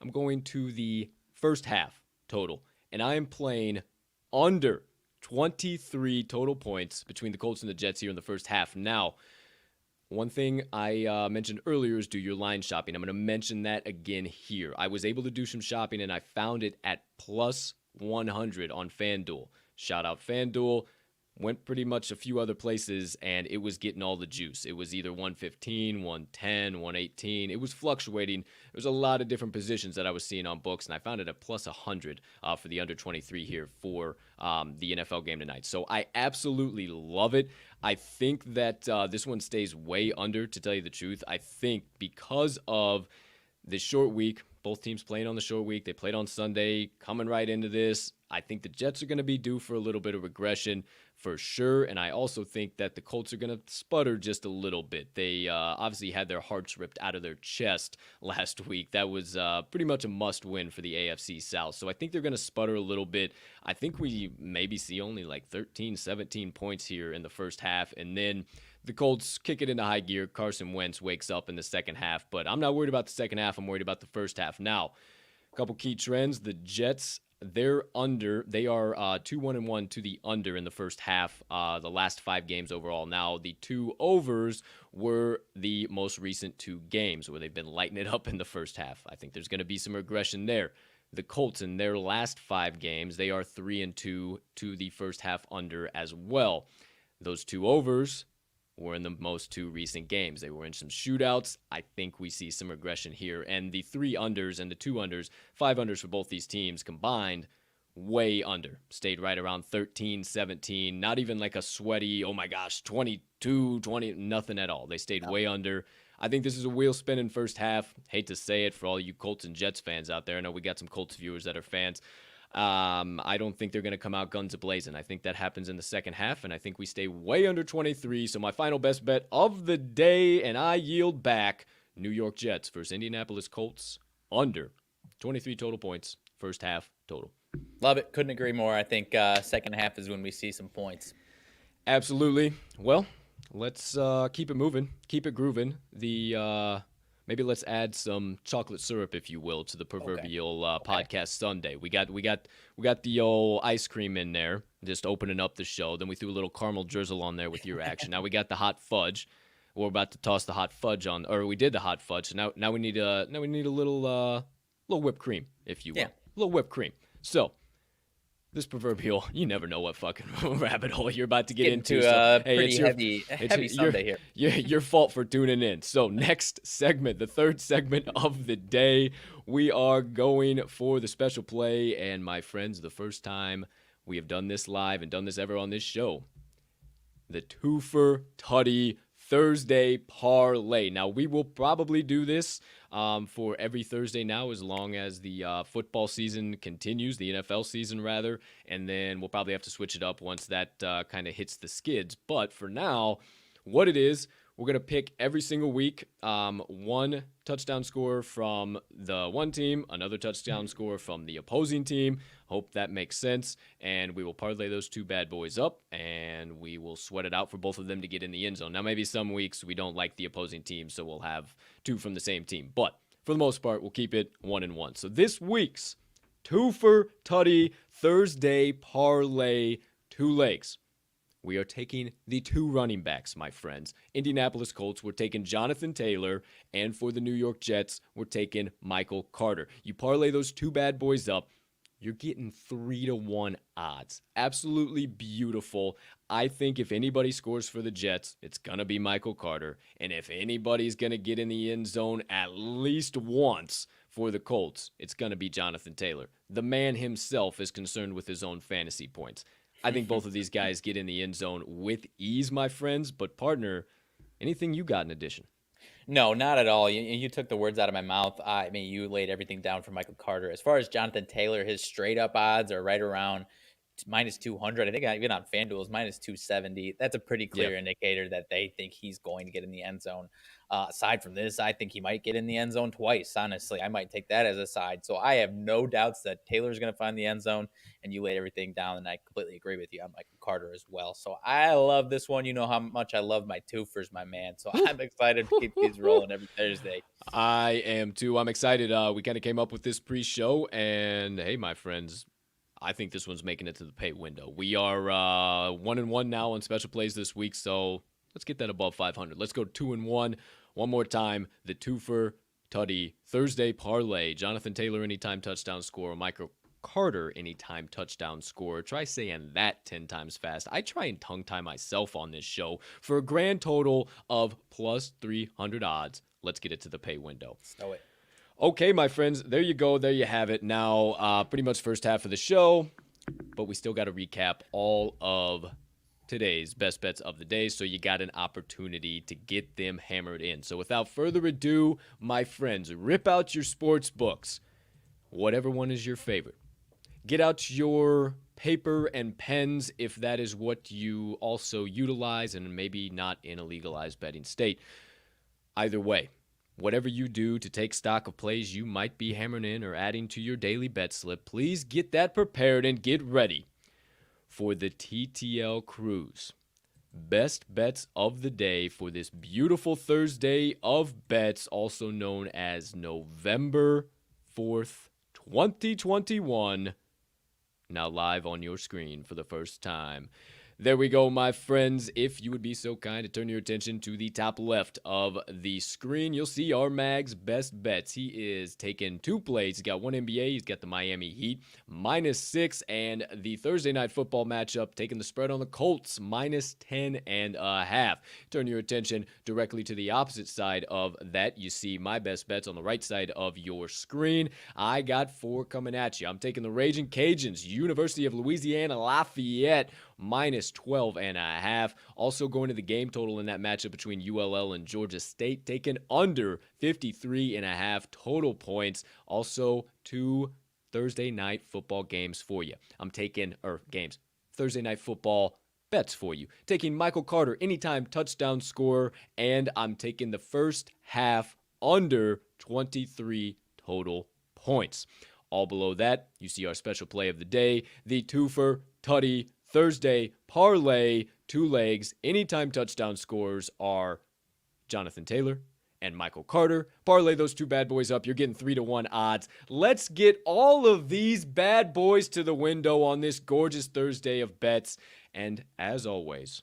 I'm going to the first half total, and I am playing under 23 total points between the Colts and the Jets here in the first half. Now, one thing I mentioned earlier is do your line shopping. I'm going to mention that again here. I was able to do some shopping, and I found it at plus 100 on FanDuel. Shout out FanDuel. Went pretty much a few other places, and it was getting all the juice. It was either 115, 110, 118. It was fluctuating. There was a lot of different positions that I was seeing on books, and I found it at plus 100 for the under 23 here for the NFL game tonight. So I absolutely love it. I think that this one stays way under, to tell you the truth. I think because of the short week, both teams playing on the short week. They played on Sunday, coming right into this. I think the Jets are going to be due for a little bit of regression for sure, and I also think that the Colts are going to sputter just a little bit. They obviously had their hearts ripped out of their chest last week. That was pretty much a must-win for the AFC South, so I think they're going to sputter a little bit. I think we maybe see only like 13, 17 points here in the first half, and then the Colts kick it into high gear. Carson Wentz wakes up in the second half, but I'm not worried about the second half. I'm worried about the first half. Now, a couple key trends. The Jets, they're under. They are 2-1-1 to the under in the first half, the last 5 games overall. Now, the 2 overs were the most recent 2 games where they've been lighting it up in the first half. I think there's going to be some regression there. The Colts, in their last 5 games, they are 3-2 to the first half under as well. Those 2 overs were in the most 2 recent games. They were in some shootouts. I think we see some regression here. And the 3 unders and the 2 unders, 5 unders for both these teams combined, way under. Stayed right around 13, 17. Not even like a sweaty, oh my gosh, 22, 20, nothing at all. They stayed way under. I think this is a wheel spinning first half. Hate to say it for all you Colts and Jets fans out there. I know we got some Colts viewers that are fans. I don't think they're going to come out guns a-blazing. I think that happens in the second half, and I think we stay way under 23. So my final best bet of the day, and I yield back New York Jets versus Indianapolis Colts under 23 total points, first half total. Love it. Couldn't agree more. I think second half is when we see some points. Absolutely. Well, let's keep it moving, keep it grooving. Maybe let's add some chocolate syrup, if you will, to the proverbial podcast Sunday. We got the old ice cream in there, just opening up the show. Then we threw a little caramel drizzle on there with your action. Now we got the hot fudge. We're about to toss the hot fudge on, or we did the hot fudge. So now we need a little whipped cream, if you will, a little whipped cream. So. This proverbial, you never know what fucking rabbit hole you're about to get into. So, pretty heavy Sunday here. Your fault for tuning in. So next segment, the third segment of the day, we are going for the special play. And my friends, the first time we have done this live and done this ever on this show, the Twofer Tuddie Thursday Parlay. Now, we will probably do this for every Thursday now as long as the football season continues, the NFL season rather, and then we'll probably have to switch it up once that kind of hits the skids. But for now, what it is, we're going to pick every single week one touchdown scorer from the one team, another touchdown scorer from the opposing team. Hope that makes sense. And we will parlay those two bad boys up, and we will sweat it out for both of them to get in the end zone. Now, maybe some weeks we don't like the opposing team, so we'll have two from the same team. But for the most part, we'll keep it 1-1. So this week's Twofer Tuddie Thursday Parlay, 2 legs. We are taking the 2 running backs, my friends. Indianapolis Colts, we're taking Jonathan Taylor. And for the New York Jets, we're taking Michael Carter. You parlay those 2 bad boys up, you're getting 3-1 odds. Absolutely beautiful. I think if anybody scores for the Jets, it's going to be Michael Carter. And if anybody's going to get in the end zone at least once for the Colts, it's going to be Jonathan Taylor. The man himself is concerned with his own fantasy points. I think both of these guys get in the end zone with ease, my friends. But, partner, anything you got in addition? No, not at all. You took the words out of my mouth. I mean, you laid everything down for Michael Carter. As far as Jonathan Taylor, his straight-up odds are right around minus 200. I think even on FanDuel is minus 270. That's a pretty clear indicator that they think he's going to get in the end zone. Aside from this, I think he might get in the end zone twice. Honestly, I might take that as a side. So I have no doubts that Taylor's going to find the end zone, and you laid everything down, and I completely agree with you on Michael Carter as well. So I love this one. You know how much I love my twofers, my man. So I'm excited to keep these rolling every Thursday. I am too. I'm excited. We kind of came up with this pre-show, and hey, my friends, I think this one's making it to the pay window. We are 1-1 now on special plays this week, so let's get that above 500. Let's go 2-1. One more time, the Twofer Tuddie Thursday Parlay. Jonathan Taylor anytime touchdown score. Michael Carter anytime touchdown score. Try saying that 10 times fast. I try and tongue tie myself on this show for a grand total of plus 300 odds. Let's get it to the pay window. Stow it. Okay, my friends, there you go. There you have it. Now, pretty much first half of the show, but we still got to recap all of today's best bets of the day, so you got an opportunity to get them hammered in. So without further ado, my friends, rip out your sports books, whatever one is your favorite. Get out your paper and pens if that is what you also utilize and maybe not in a legalized betting state. Either way, whatever you do to take stock of plays you might be hammering in or adding to your daily bet slip, please get that prepared and get ready for the TTL Cruise. Best bets of the day for this beautiful Thursday of bets, also known as November 4th, 2021. Now live on your screen for the first time. There we go, my friends. If you would be so kind to turn your attention to the top left of the screen, you'll see RMags best bets. He is taking 2 plays. He's got one NBA. He's got the Miami Heat -6, and the Thursday night football matchup taking the spread on the Colts -10.5. Turn your attention directly to the opposite side of that. You see my best bets on the right side of your screen. I got 4 coming at you. I'm taking the Raging Cajuns, University of Louisiana Lafayette, -12.5. Also going to the game total in that matchup between ULL and Georgia State, taken under 53.5 total points. Also 2 Thursday night football games for you. I'm taking, Thursday night football bets for you. Taking Michael Carter anytime touchdown scorer, and I'm taking the first half under 23 total points. All below that, you see our special play of the day, the Twofer, Tuddie, Thursday, Parlay, 2 legs. Anytime touchdown scorers are Jonathan Taylor and Michael Carter. Parlay those 2 bad boys up. You're getting 3-1 odds. Let's get all of these bad boys to the window on this gorgeous Thursday of bets. And as always,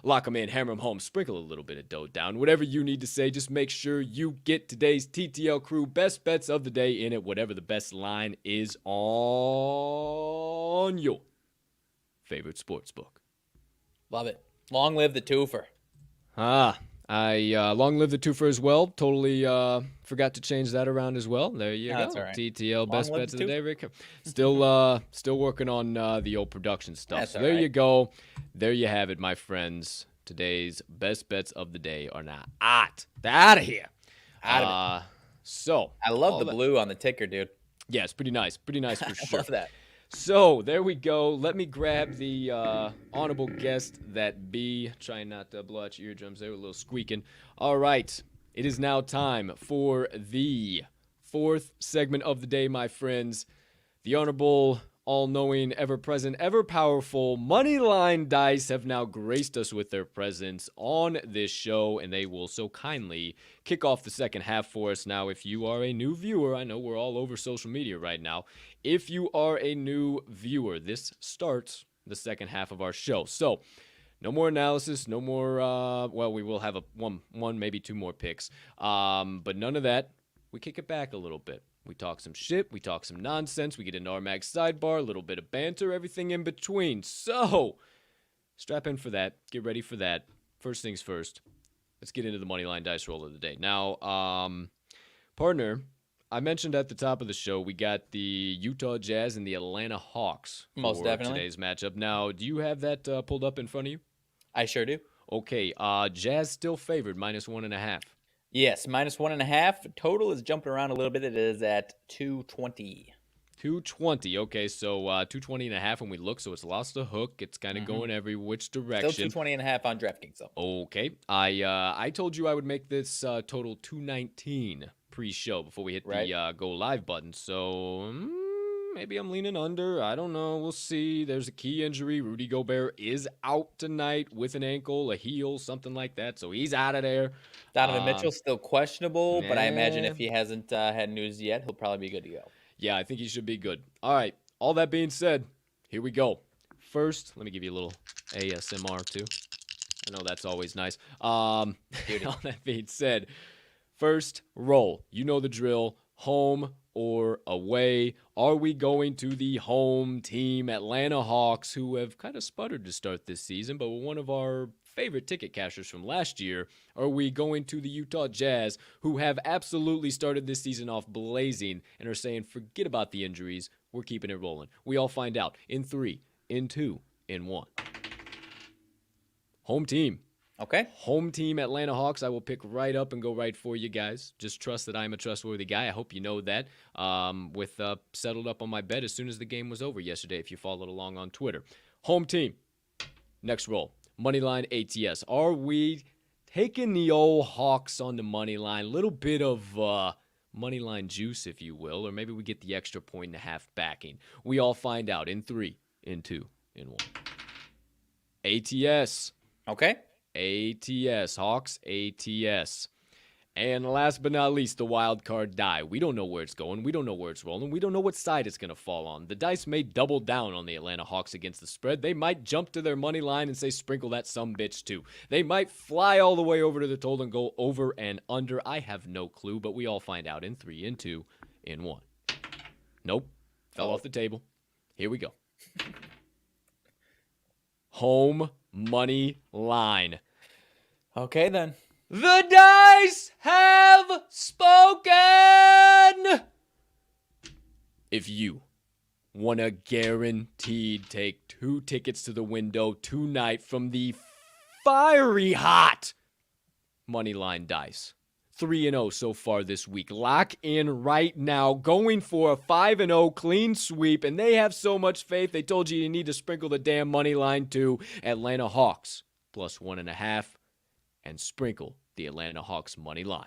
lock them in, hammer them home, sprinkle a little bit of dough down. Whatever you need to say, just make sure you get today's TTL crew best bets of the day in it, whatever the best line is on your favorite sports book. Love it. Long live the Twofer. I long live the Twofer as well. Totally forgot to change that around as well. There you go. That's all right. TTL Long best live bets the of the day, Rick. Still working on the old production stuff. That's So all there right. you go. There you have it, my friends. Today's best bets of the day are now out. They're out of here. Out of it. So I love the blue on the ticker, dude. yeah, it's pretty nice. Pretty nice for I sure. love that. So there we go. Let me grab the honorable guest that be. Trying not to blow out your eardrums. They were a little squeaking. All right. It is now time for the 4th segment of the day, my friends. The honorable, all-knowing, ever-present, ever-powerful Moneyline Dice have now graced us with their presence on this show, and they will so kindly kick off the second half for us. Now, if you are a new viewer, I know we're all over social media right now. If you are a new viewer, this starts the second half of our show. So, no more analysis, no more, well, we will have one, maybe 2 more picks. But none of that. We kick it back a little bit. We talk some shit, we talk some nonsense, we get into RMags Sidebar, a little bit of banter, everything in between. So, strap in for that. Get ready for that. First things first, let's get into the Moneyline Dice roll of the day. Now, partner, I mentioned at the top of the show, we got the Utah Jazz and the Atlanta Hawks Most for definitely. today's matchup. Now, do you have that pulled up in front of you? I sure do. Okay, Jazz still favored, -1.5. Yes, -1.5. Total is jumping around a little bit. It is at 220. 220. Okay, so 220.5 when we look, so it's lost a hook. It's kind of going every which direction. Still 220.5 on DraftKings, though. Okay, I told you I would make this total 219 pre-show before we hit the go live button. So maybe I'm leaning under. I don't know. We'll see. There's a key injury. Rudy Gobert is out tonight with an ankle, a heel, something like that. So he's out of there. Donovan Mitchell still questionable, but I imagine yeah. if he hasn't had news yet, he'll probably be good to go. Yeah, I think he should be good. All right. All that being said, here we go. First, let me give you a little ASMR too. I know that's always nice. All that being said, first roll. You know the drill. Home or away. Are we going to the home team, Atlanta Hawks, who have kind of sputtered to start this season, but were one of our favorite ticket cashers from last year? Are we going to the Utah Jazz, who have absolutely started this season off blazing and are saying, forget about the injuries, we're keeping it rolling? We all find out in 3, in 2, in 1. Home team. Okay. Home team Atlanta Hawks. I will pick right up and go right for you guys. Just trust that I'm a trustworthy guy. I hope you know that. With settled up on my bet as soon as the game was over yesterday, if you followed along on Twitter. Home team. Next roll. Moneyline ATS. Are we taking the old Hawks on the moneyline? Little bit of moneyline juice, if you will, or maybe we get the extra 1.5 backing. We all find out in 3, in 2, in 1. ATS. Okay. ATS. Hawks ATS. And last but not least, the wild card die. We don't know where it's going. We don't know where it's rolling. We don't know what side it's going to fall on. The dice may double down on the Atlanta Hawks against the spread. They might jump to their money line and say, sprinkle that sumbitch too. They might fly all the way over to the total and go over and under. I have no clue, but we all find out in 3, in 2, in 1. Nope. Fell off the table. Here we go. Home money line. Okay, then. The dice have spoken! If you want to guaranteed take 2 tickets to the window tonight from the fiery hot Moneyline Dice, 3-0 so far this week. Lock in right now, going for a 5-0 clean sweep, and they have so much faith, they told you need to sprinkle the damn money line to Atlanta Hawks, +1.5, and sprinkle the Atlanta Hawks money line.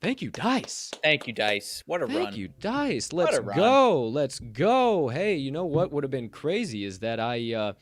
Thank you, Dice. Thank you, Dice. What a Thank run. you, Dice. What Let's a run. go. Let's go. Hey, you know what would have been crazy is that I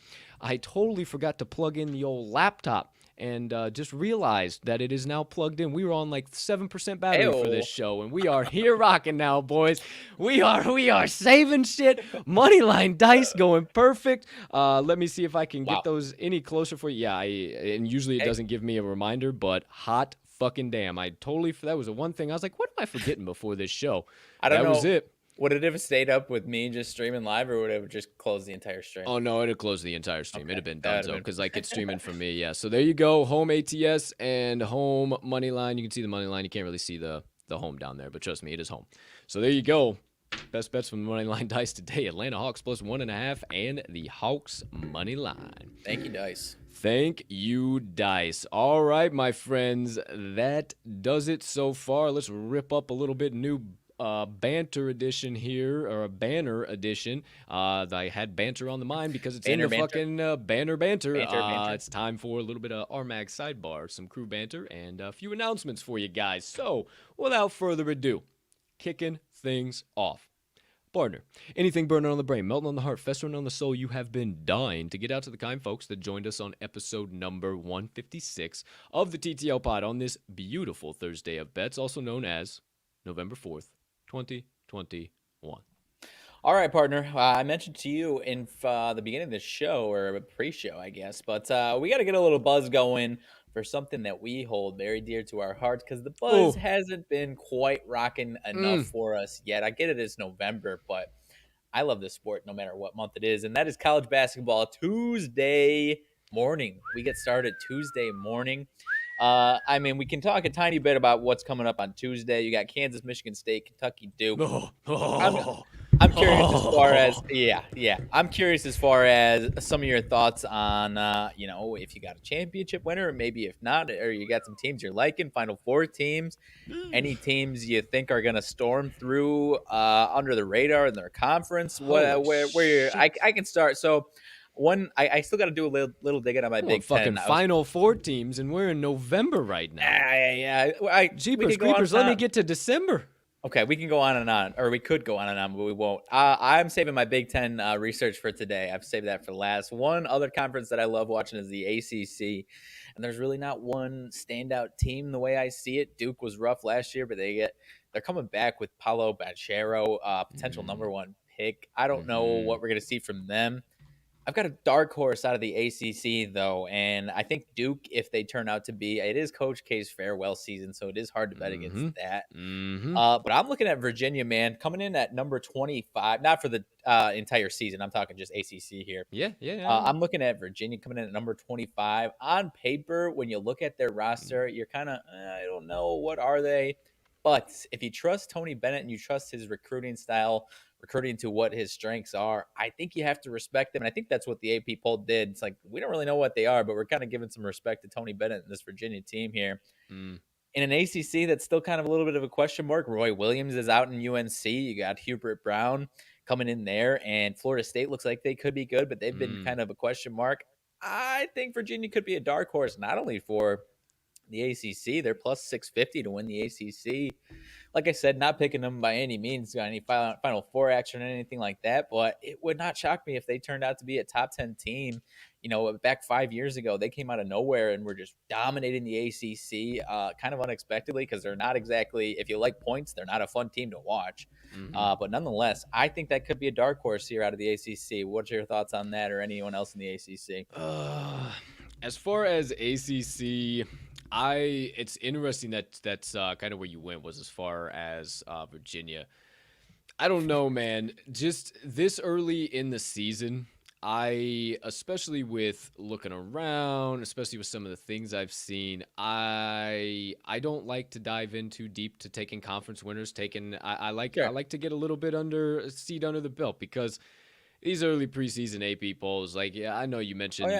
totally forgot to plug in the old laptop and just realized that it is now plugged in. We were on like 7% battery for this Ew. show, and we are here rocking now, boys. We are saving shit. Moneyline Dice going perfect. Let me see if I can get Wow. those any closer for you. Yeah, and usually it Hey, doesn't give me a reminder, but hot fucking damn. That was the one thing I was like, what am I forgetting before this show? I don't That was know. it. Would it have stayed up with me just streaming live, or would it have just closed the entire stream? Oh no, it'd close the entire stream. It'd Okay, have been that would Dunzo have because been. like it's streaming from me. Yeah. So there you go. Home ATS and home money line. You can see the money line. You can't really see the home down there, but trust me, it is home. So there you go. Best bets from the money line dice today. Atlanta Hawks plus 1.5 and the Hawks money line. Thank you, Dice. Thank you, Dice. All right, my friends, that does it so far. Let's rip up a little bit new banter edition here, or a banner edition. I had banter on the mind because it's in Banner, the banter. fucking banter. Banter. It's time for a little bit of RMags sidebar, some crew banter, and a few announcements for you guys. So, without further ado, kicking things off. Partner, anything burning on the brain, melting on the heart, festering on the soul, you have been dying to get out to the kind folks that joined us on episode number 156 of the TTL Pod on this beautiful Thursday of bets, also known as November 4th, 2021. All right, partner. I mentioned to you in the beginning of the show, or pre-show, I guess, but we got to get a little buzz going for something that we hold very dear to our hearts because the buzz Oh, hasn't been quite rocking enough for us yet. I get it is November, but I love this sport no matter what month it is, and that is college basketball Tuesday morning. We get started Tuesday morning. I mean, we can talk a tiny bit about what's coming up on Tuesday. You got Kansas, Michigan State, Kentucky, Duke. oh, I'm oh, I'm curious as far as oh. I'm curious as far as some of your thoughts on if you got a championship winner, or maybe if not, or you got some teams you're liking, Final Four teams, any teams you think are gonna storm through under the radar in their conference. Holy Where you're, shit. I can start. So I still got to do a little digging on my Come on, Big fucking Ten. I was Final Four teams, and we're in November right now. we Jeepers could go on creepers, let me get to December. Okay, we can go on and on, or we could go on and on, but we won't. I'm saving my Big Ten research for today. I've saved that for last. One other conference that I love watching is the ACC, and there's really not one standout team the way I see it. Duke was rough last year, but they're coming back with Paulo Banchero, potential number one pick. I don't know Mm-hmm. what we're gonna see from them. I've got a dark horse out of the ACC though, and I think Duke, if they turn out to be, it is Coach K's farewell season, so it is hard to bet against Mm-hmm. that. Mm-hmm. But I'm looking at Virginia, man, coming in at number 25, not for the entire season. I'm talking just ACC here. Yeah, I know. I'm looking at Virginia coming in at number 25. On paper, when you look at their roster, you're kind of, I don't know, what are they? But if you trust Tony Bennett and you trust his recruiting style, recruiting to what his strengths are, I think you have to respect them. And I think that's what the AP poll did. It's like, we don't really know what they are, but we're kind of giving some respect to Tony Bennett and this Virginia team here. Mm. In an ACC that's still kind of a little bit of a question mark, Roy Williams is out in UNC. You got Hubert Brown coming in there, and Florida State looks like they could be good, but they've been kind of a question mark. I think Virginia could be a dark horse, not only for the ACC, they're plus 650 to win the ACC. Like I said, not picking them by any means, got any Final Four action or anything like that, but it would not shock me if they turned out to be a top 10 team. You know, back 5 years ago, they came out of nowhere and were just dominating the ACC kind of unexpectedly because they're not exactly, if you like points, they're not a fun team to watch. Mm-hmm. But nonetheless, I think that could be a dark horse here out of the ACC. What's your thoughts on that, or anyone else in the ACC? As far as ACC, it's interesting that's kind of where you went was as far as Virginia. I don't know, man. Just this early in the season, especially with looking around, especially with some of the things I've seen, I don't like to dive in too deep to taking conference winners. I like Sure. to get a little bit under a seat under the belt because these early preseason AP polls, like, yeah, I know you mentioned.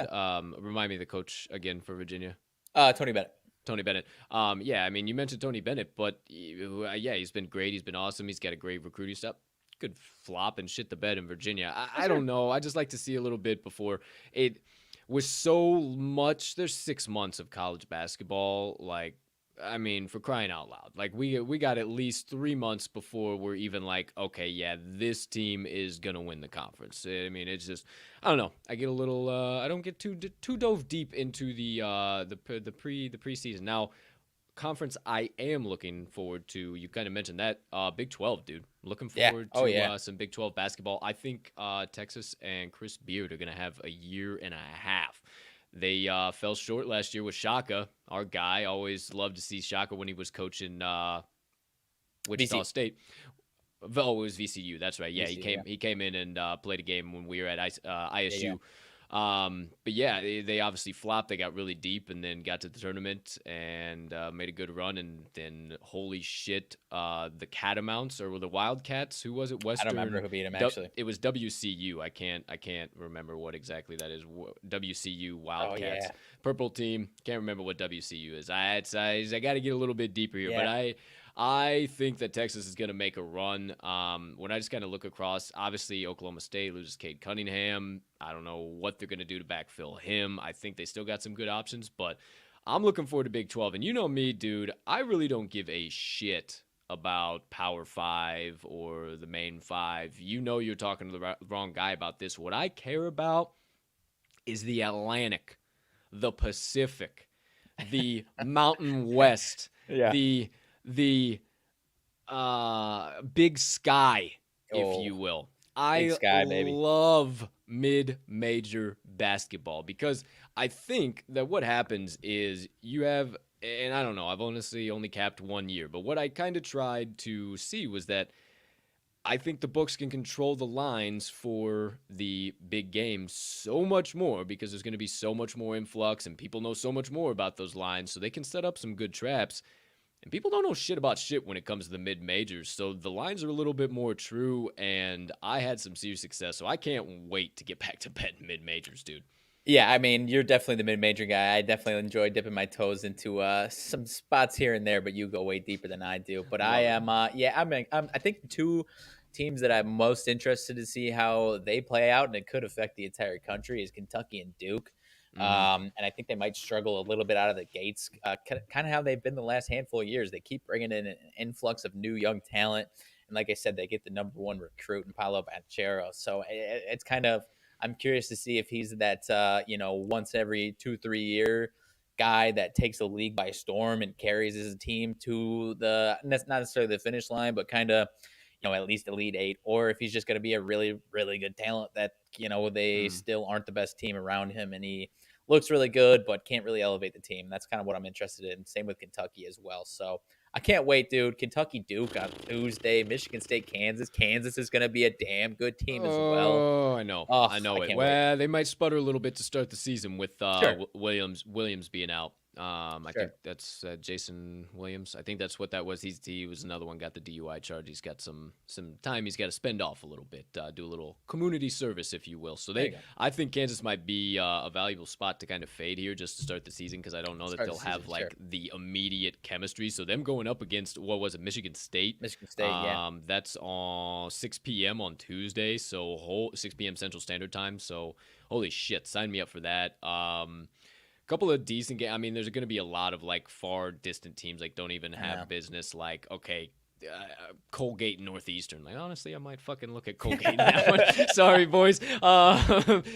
Remind me of the coach again for Virginia. Tony Bennett. Tony Bennett. Yeah, I mean, you mentioned Tony Bennett, but yeah, he's been great. He's been awesome. He's got a great recruiting stuff. Could flop and shit the bed in Virginia. I don't know. I just like to see a little bit before it was so much. There's 6 months of college basketball. Like, I mean, for crying out loud. Like we got at least 3 months before we're even like, okay, yeah, this team is gonna win the conference. I mean, it's just I don't know. I get a little I don't get too dove deep into the preseason. Now, conference I am looking forward to. You kind of mentioned that Big 12, dude. Looking Yeah. forward Oh to yeah. some Big 12 basketball. I think Texas and Chris Beard are gonna have a year and a half. They fell short last year with Shaka, our guy. Always loved to see Shaka when he was coaching Wichita VC, State. Oh, it was VCU. That's right. Yeah, he VCU. came. Yeah. He came in and played a game when we were at Yeah. Yeah. ISU. But yeah, they obviously flopped. They got really deep and then got to the tournament and made a good run. And then, holy shit, the Catamounts or the Wildcats? Who was it? I don't remember Western. who beat him actually. It was WCU. I can't remember what exactly that is. WCU Oh Wildcats, yeah. purple team. Can't remember what WCU is. I got to get a little bit deeper here, but Yeah. I think that Texas is going to make a run. When I just kind of look across, obviously Oklahoma State loses Cade Cunningham. I don't know what they're going to do to backfill him. I think they still got some good options, but I'm looking forward to Big 12. And you know me, dude, I really don't give a shit about Power 5 or the main 5. You know you're talking to the wrong guy about this. What I care about is the Atlantic, the Pacific, the Mountain West, Yeah. the big sky, if Oh, you will. Big I Sky, baby. love mid-major basketball because I think that what happens is you have, and I don't know, I've honestly only capped 1 year, but what I kind of tried to see was that I think the books can control the lines for the big games so much more because there's going to be so much more influx and people know so much more about those lines, so they can set up some good traps. And people don't know shit about shit when it comes to the mid majors, so the lines are a little bit more true. And I had some serious success, so I can't wait to get back to betting mid majors, dude. Yeah, I mean, you're definitely the mid-major guy. I definitely enjoy dipping my toes into some spots here and there, but you go way deeper than I do. But I Love it. am, yeah, I think the two teams that I'm most interested to see how they play out, and it could affect the entire country, is Kentucky and Duke. Mm-hmm. And I think they might struggle a little bit out of the gates, kind of how they've been the last handful of years. They keep bringing in an influx of new young talent, and like I said, they get the number one recruit in Paolo Banchero. So it's kind of I'm curious to see if he's that once every 2-3 year guy that takes the league by storm and carries his team to not necessarily the finish line, but kind of at least Elite Eight, or if he's just going to be a really really good talent that they Mm. still aren't the best team around him, and he looks really good but can't really elevate the team. That's kind of what I'm interested in. Same with Kentucky as well. So I can't wait, dude. Kentucky Duke on Tuesday, Michigan State Kansas. Kansas is going to be a damn good team as well. Oh, I know. Oh, I know I it. can't wait. Well, they might sputter a little bit to start the season with Sure, Williams being out. I think sure. that's Jason Williams. I think that's what that was. He was another one, got the DUI charge. He's got some time he's got to spend off a little bit, do a little community service, if you will. So There you go. I think Kansas might be a valuable spot to kind of fade here just to start the season because I don't know that Start the they'll have season, like sure. the immediate chemistry. So them going up against what was it, Michigan State? Michigan State, yeah. That's on 6 p.m. on Tuesday, so 6 p.m. Central Standard Time. So holy shit, sign me up for that. Couple of decent games. I mean, there's going to be a lot of like far distant teams like don't even have Yeah. business. Like Colgate Northeastern. Like honestly, I might fucking look at Colgate in that one. Sorry, boys.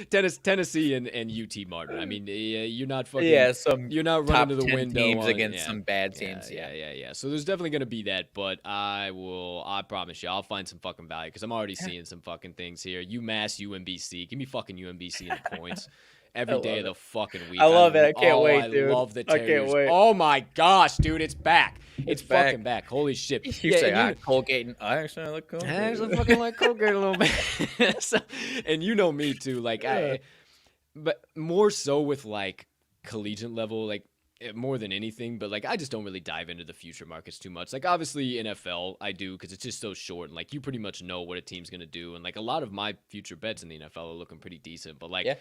Tennessee and UT Martin. I mean, you're not fucking. Yeah, some You're not top running to the 10 window teams on, against yeah. some bad teams. Yeah. Yeah. So there's definitely going to be that, but I promise you, I'll find some fucking value because I'm already seeing some fucking things here. UMass, UMBC. Give me fucking UMBC in the points. Every day of the fucking week. I love it. I can't wait, dude. I love the I can't Terriers. wait. Oh my gosh, dude, it's back. It's back. fucking back. Holy shit. You say, and Colgate. I actually like I Colgate. actually fucking like Colgate a little bit. So, and you know me too. Like but more so with like collegiate level, like more than anything. But like I just don't really dive into the future markets too much. Like obviously NFL, I do because it's just so short and like you pretty much know what a team's gonna do. And like a lot of my future bets in the NFL are looking pretty decent. But like. Yeah.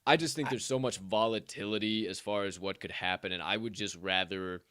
I just think there's so much volatility as far as what could happen, and I would just rather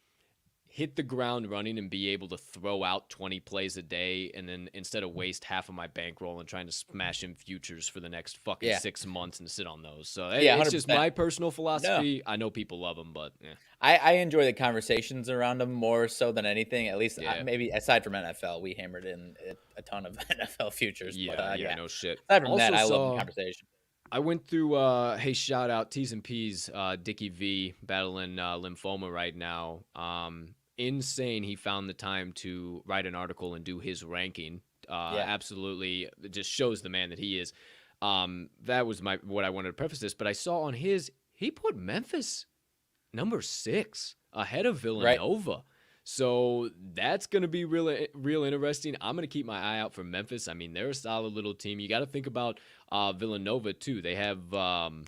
hit the ground running and be able to throw out 20 plays a day, and then instead of waste half of my bankroll and trying to smash in futures for the next fucking 6 months and sit on those. So Yeah, it's just 100%. my personal No. philosophy. I know people love them, but yeah. I enjoy the conversations around them more so than anything. At least Yeah. maybe aside from NFL, we hammered in a ton of NFL futures. Yeah, but, yeah, no shit. Aside from Also that, I love saw- the conversation. I went through, hey, shout out T's and P's, Dickie V, battling lymphoma right now. Insane. He found the time to write an article and do his ranking. Absolutely. It just shows the man that he is. That was what I wanted to preface this, but I saw on his, he put Memphis number 6 ahead of Villanova. Right. So that's going to be real interesting. I'm going to keep my eye out for Memphis. I mean, they're a solid little team. You got to think about Villanova, too. They have Connor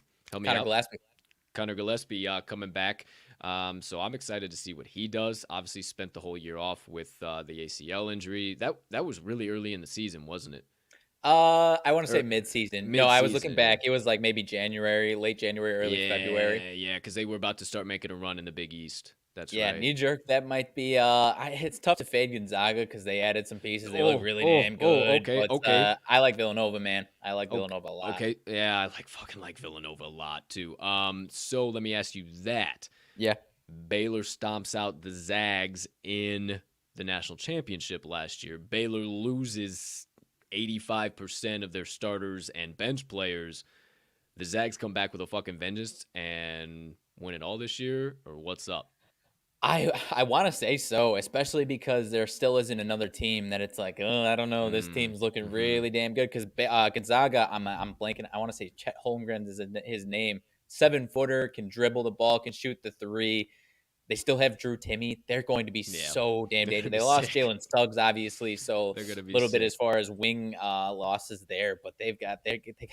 Gillespie coming back. So I'm excited to see what he does. Obviously spent the whole year off with the ACL injury. That was really early in the season, wasn't it? I want to say mid-season. No, I was looking back. It was like maybe January, late January, early February. Yeah, because they were about to start making a run in the Big East. That's right. Yeah, knee jerk. That might be. It's tough to fade Gonzaga because they added some pieces. They look really damn good. Okay. I like Villanova, man. I like Villanova a lot. Okay, yeah, I fucking like Villanova a lot too. So let me ask you that. Yeah. Baylor stomps out the Zags in the national championship last year. Baylor loses 85% of their starters and bench players. The Zags come back with a fucking vengeance and win it all this year, or what's up? I want to say so, especially because there still isn't another team that it's like, I don't know, this team's looking really damn good. Because Gonzaga, I'm blanking. I want to say Chet Holmgren is his name. 7-footer, can dribble the ball, can shoot the three. They still have Drew Timme. They're going to be so damn dangerous. They lost Jalen Suggs, obviously, so a little bit as far as wing losses there. But they got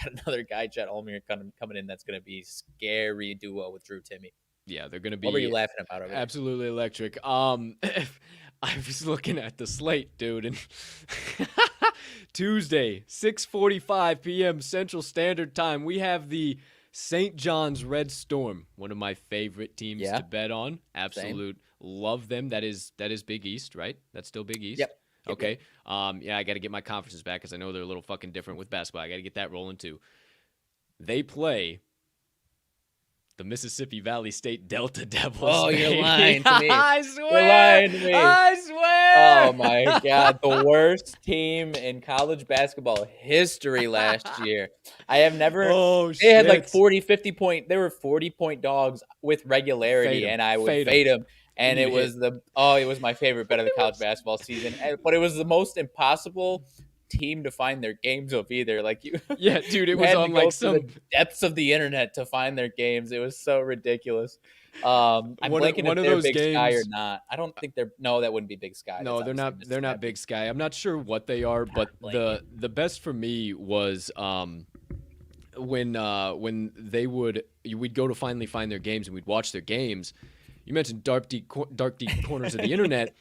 another guy, Chet Holmgren, coming in that's going to be scary duo with Drew Timme. Yeah, they're going to be. What were you laughing about over there? Absolutely electric. I was looking at the slate, dude, and Tuesday, 6:45 p.m. Central Standard Time, we have the St. John's Red Storm, one of my favorite teams to bet on. Absolute love them. That is Big East, right? That's still Big East? Yep. Okay. Yeah, I got to get my conferences back because I know they're a little fucking different with basketball. I got to get that rolling too. They play the Mississippi Valley State Delta Devils. Oh, you're lying to me. I swear. You're lying to me. I swear. Oh, my God. The worst team in college basketball history last year. I have never. Oh, they had like 40, 50 point. They were 40-point dogs with regularity, and I would fade them. And it was it was my favorite bet of the college basketball season. But it was the most impossible team to find their games of either. Like yeah, dude, it was on like some depths of the internet to find their games. It was so ridiculous. I'm blanking if they're Big Sky or not. I don't think they're. No, that wouldn't be Big Sky. No, they're not. They're not Big Sky. I'm not sure what they are, but the best for me was when we'd go to finally find their games and we'd watch their games. You mentioned dark deep corners of the internet.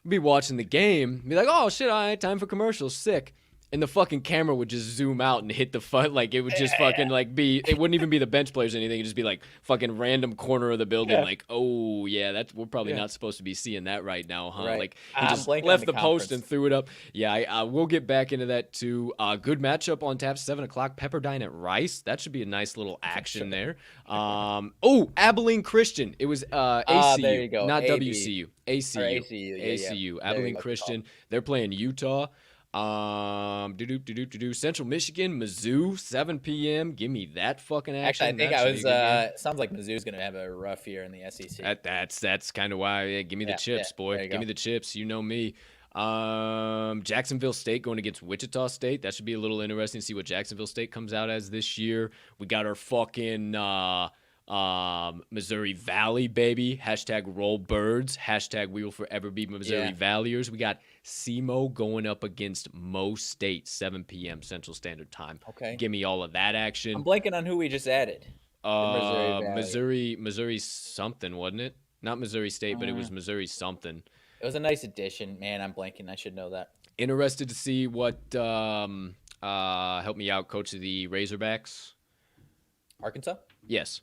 We'd be watching the game, be like, oh shit, all right, time for commercials, sick. And the fucking camera would just zoom out and hit the like it would just fucking like be, it wouldn't even be the bench players or anything. It'd just be like fucking random corner of the building. Like, oh yeah, we're probably not supposed to be seeing that right now, huh? Right. Like he just left the post and threw it up. Yeah, I will get back into that too. Good matchup on tap, 7:00, Pepperdine at Rice. That should be a nice little action there. Abilene Christian. It was ACU, there you go. not AB. WCU. ACU. Abilene Christian. They're playing Utah. Central Michigan, Mizzou, 7 p.m. Give me that fucking action. Actually, I think sounds like Mizzou's gonna have a rough year in the SEC. That's kind of why. Yeah, give me the chips, boy. Give me the chips. You know me. Jacksonville State going against Wichita State. That should be a little interesting to see what Jacksonville State comes out as this year. We got our fucking Missouri Valley, baby. Hashtag roll birds. Hashtag we will forever be Missouri Valleyers. We got SEMO going up against Mo State, 7 p.m. Central Standard Time. Okay. Give me all of that action. I'm blanking on who we just added. Missouri something, wasn't it? Not Missouri State, but it was Missouri something. It was a nice addition. Man, I'm blanking. I should know that. Interested to see what help me out, coach of the Razorbacks. Arkansas? Yes.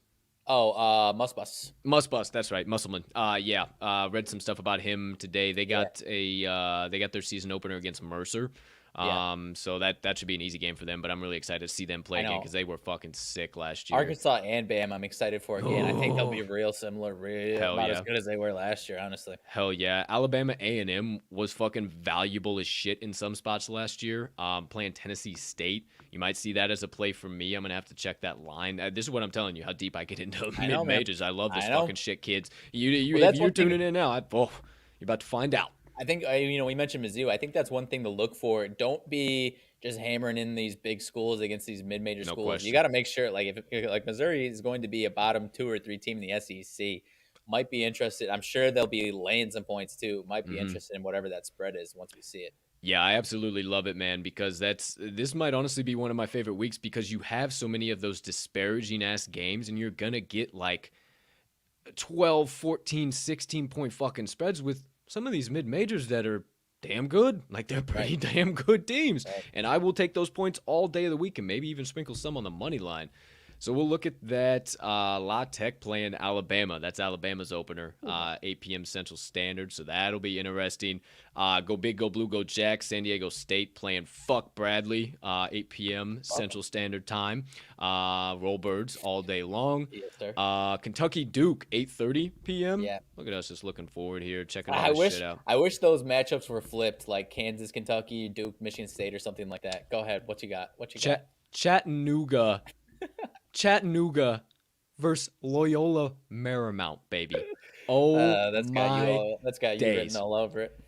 Musbus. That's right, Musselman. Yeah. Read some stuff about him today. They Yeah. got they got their season opener against Mercer. Yeah. So that should be an easy game for them. But I'm really excited to see them play I again because know. they were fucking sick last year. Arkansas and Bam, I'm excited for again. I think they'll Oh, be real similar, real hell about as yeah. good as they were last year, honestly. Hell yeah. Alabama A&M was fucking valuable as shit in some spots last year. Playing Tennessee State. You might see that as a play for me. I'm going to have to check that line. This is what I'm telling you, how deep I get into I know, man. mid-majors. I love this I fucking know. shit, kids. Well, If that's you're one thing. tuning in now, you're about to find out. I think we mentioned Mizzou. I think that's one thing to look for. Don't be just hammering in these big schools against these mid-major No schools. You question. got to make sure, if like Missouri is going to be a bottom 2 or 3 team in the SEC, might be interested. I'm sure they'll be laying some points too. Might be Hmm. interested in whatever that spread is once we see it. Yeah, I absolutely love it, man, because this might honestly be one of my favorite weeks because you have so many of those disparaging ass games and you're going to get like 12, 14, 16 point fucking spreads with some of these mid majors that are damn good. Like they're pretty Right. damn good teams. Right. And I will take those points all day of the week and maybe even sprinkle some on the money line. So we'll look at that. La Tech playing Alabama. That's Alabama's opener. 8 p.m. Central Standard. So that'll be interesting. Go Big, Go Blue, Go Jack. San Diego State playing Fuck Bradley. 8 p.m. Central Standard Time. Roll Birds all day long. Yes, sir. Kentucky Duke 8:30 p.m. Yeah. Look at us just looking forward here, checking all I this wish shit out. I wish those matchups were flipped, like Kansas, Kentucky, Duke, Michigan State, or something like that. Go ahead. What you got? What you got? Chattanooga versus Loyola Marymount, baby. Oh my That's got you written days. all over it.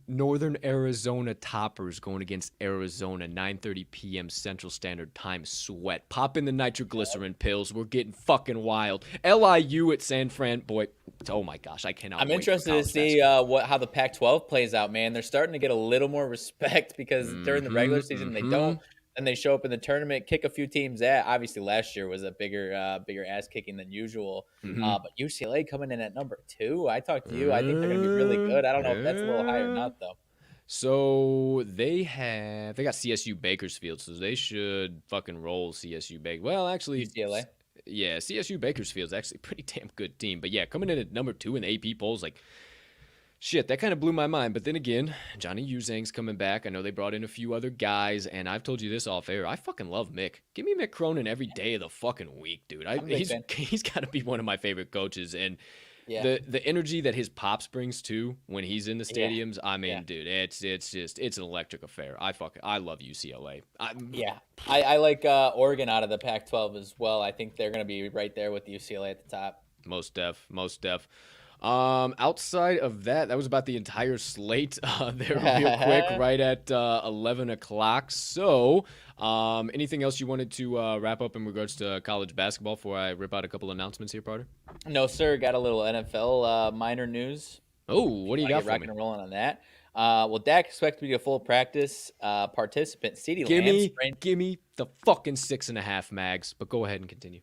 Northern Arizona toppers going against Arizona, 9:30 p.m. Central Standard Time. Sweat. Pop in the nitroglycerin pills. We're getting fucking wild. LIU at San Fran. Boy, oh my gosh, I cannot I'm wait for interested to college see basketball. how the Pac-12 plays out, man. They're starting to get a little more respect because during the regular season they don't, and they show up in the tournament, kick a few teams at. Obviously, last year was a bigger ass kicking than usual. But UCLA coming in at number 2. I talked to you. I think they're going to be really good. I don't know if that's a little high or not though. So they got CSU Bakersfield, so they should fucking roll CSU Baker. Well, actually, UCLA. Yeah, CSU Bakersfield's actually a pretty damn good team. But yeah, coming in at number 2 in the AP polls, like shit, that kind of blew my mind. But then again, Johnny Uzang's coming back. I know they brought in a few other guys, and I've told you this off air. I fucking love Mick. Give me Mick Cronin every day of the fucking week, dude. I'm a big fan. He's got to be one of my favorite coaches, and Yeah. the energy that his pops brings too when he's in the Yeah. stadiums. I mean, Yeah. dude, it's an electric affair. I love UCLA. Yeah. I like Oregon out of the Pac-12 as well. I think they're going to be right there with UCLA at the top. Most def. Outside of that, that was about the entire slate there real quick, right at 11 o'clock. So, anything else you wanted to wrap up in regards to college basketball before I rip out a couple announcements here, Carter? No, sir. Got a little NFL minor news. Oh, what do you got for me? Rocking and rolling on that. Well, Dak expected to be a full practice participant. CeeDee Lamb sprained. Give me the fucking 6.5 mags, but go ahead and continue.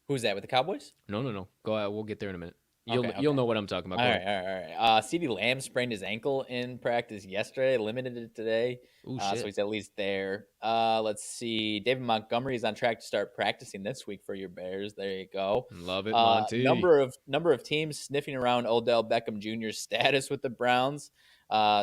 Who's that with the Cowboys? No. Go ahead. We'll get there in a minute. Okay. You'll know what I'm talking about. All right. CeeDee Lamb sprained his ankle in practice yesterday, limited it today. Ooh, So shit. he's at least there. Let's see. David Montgomery is on track to start practicing this week for your Bears. There you go. Love it, Monty. Number of teams sniffing around Odell Beckham Jr.'s status with the Browns.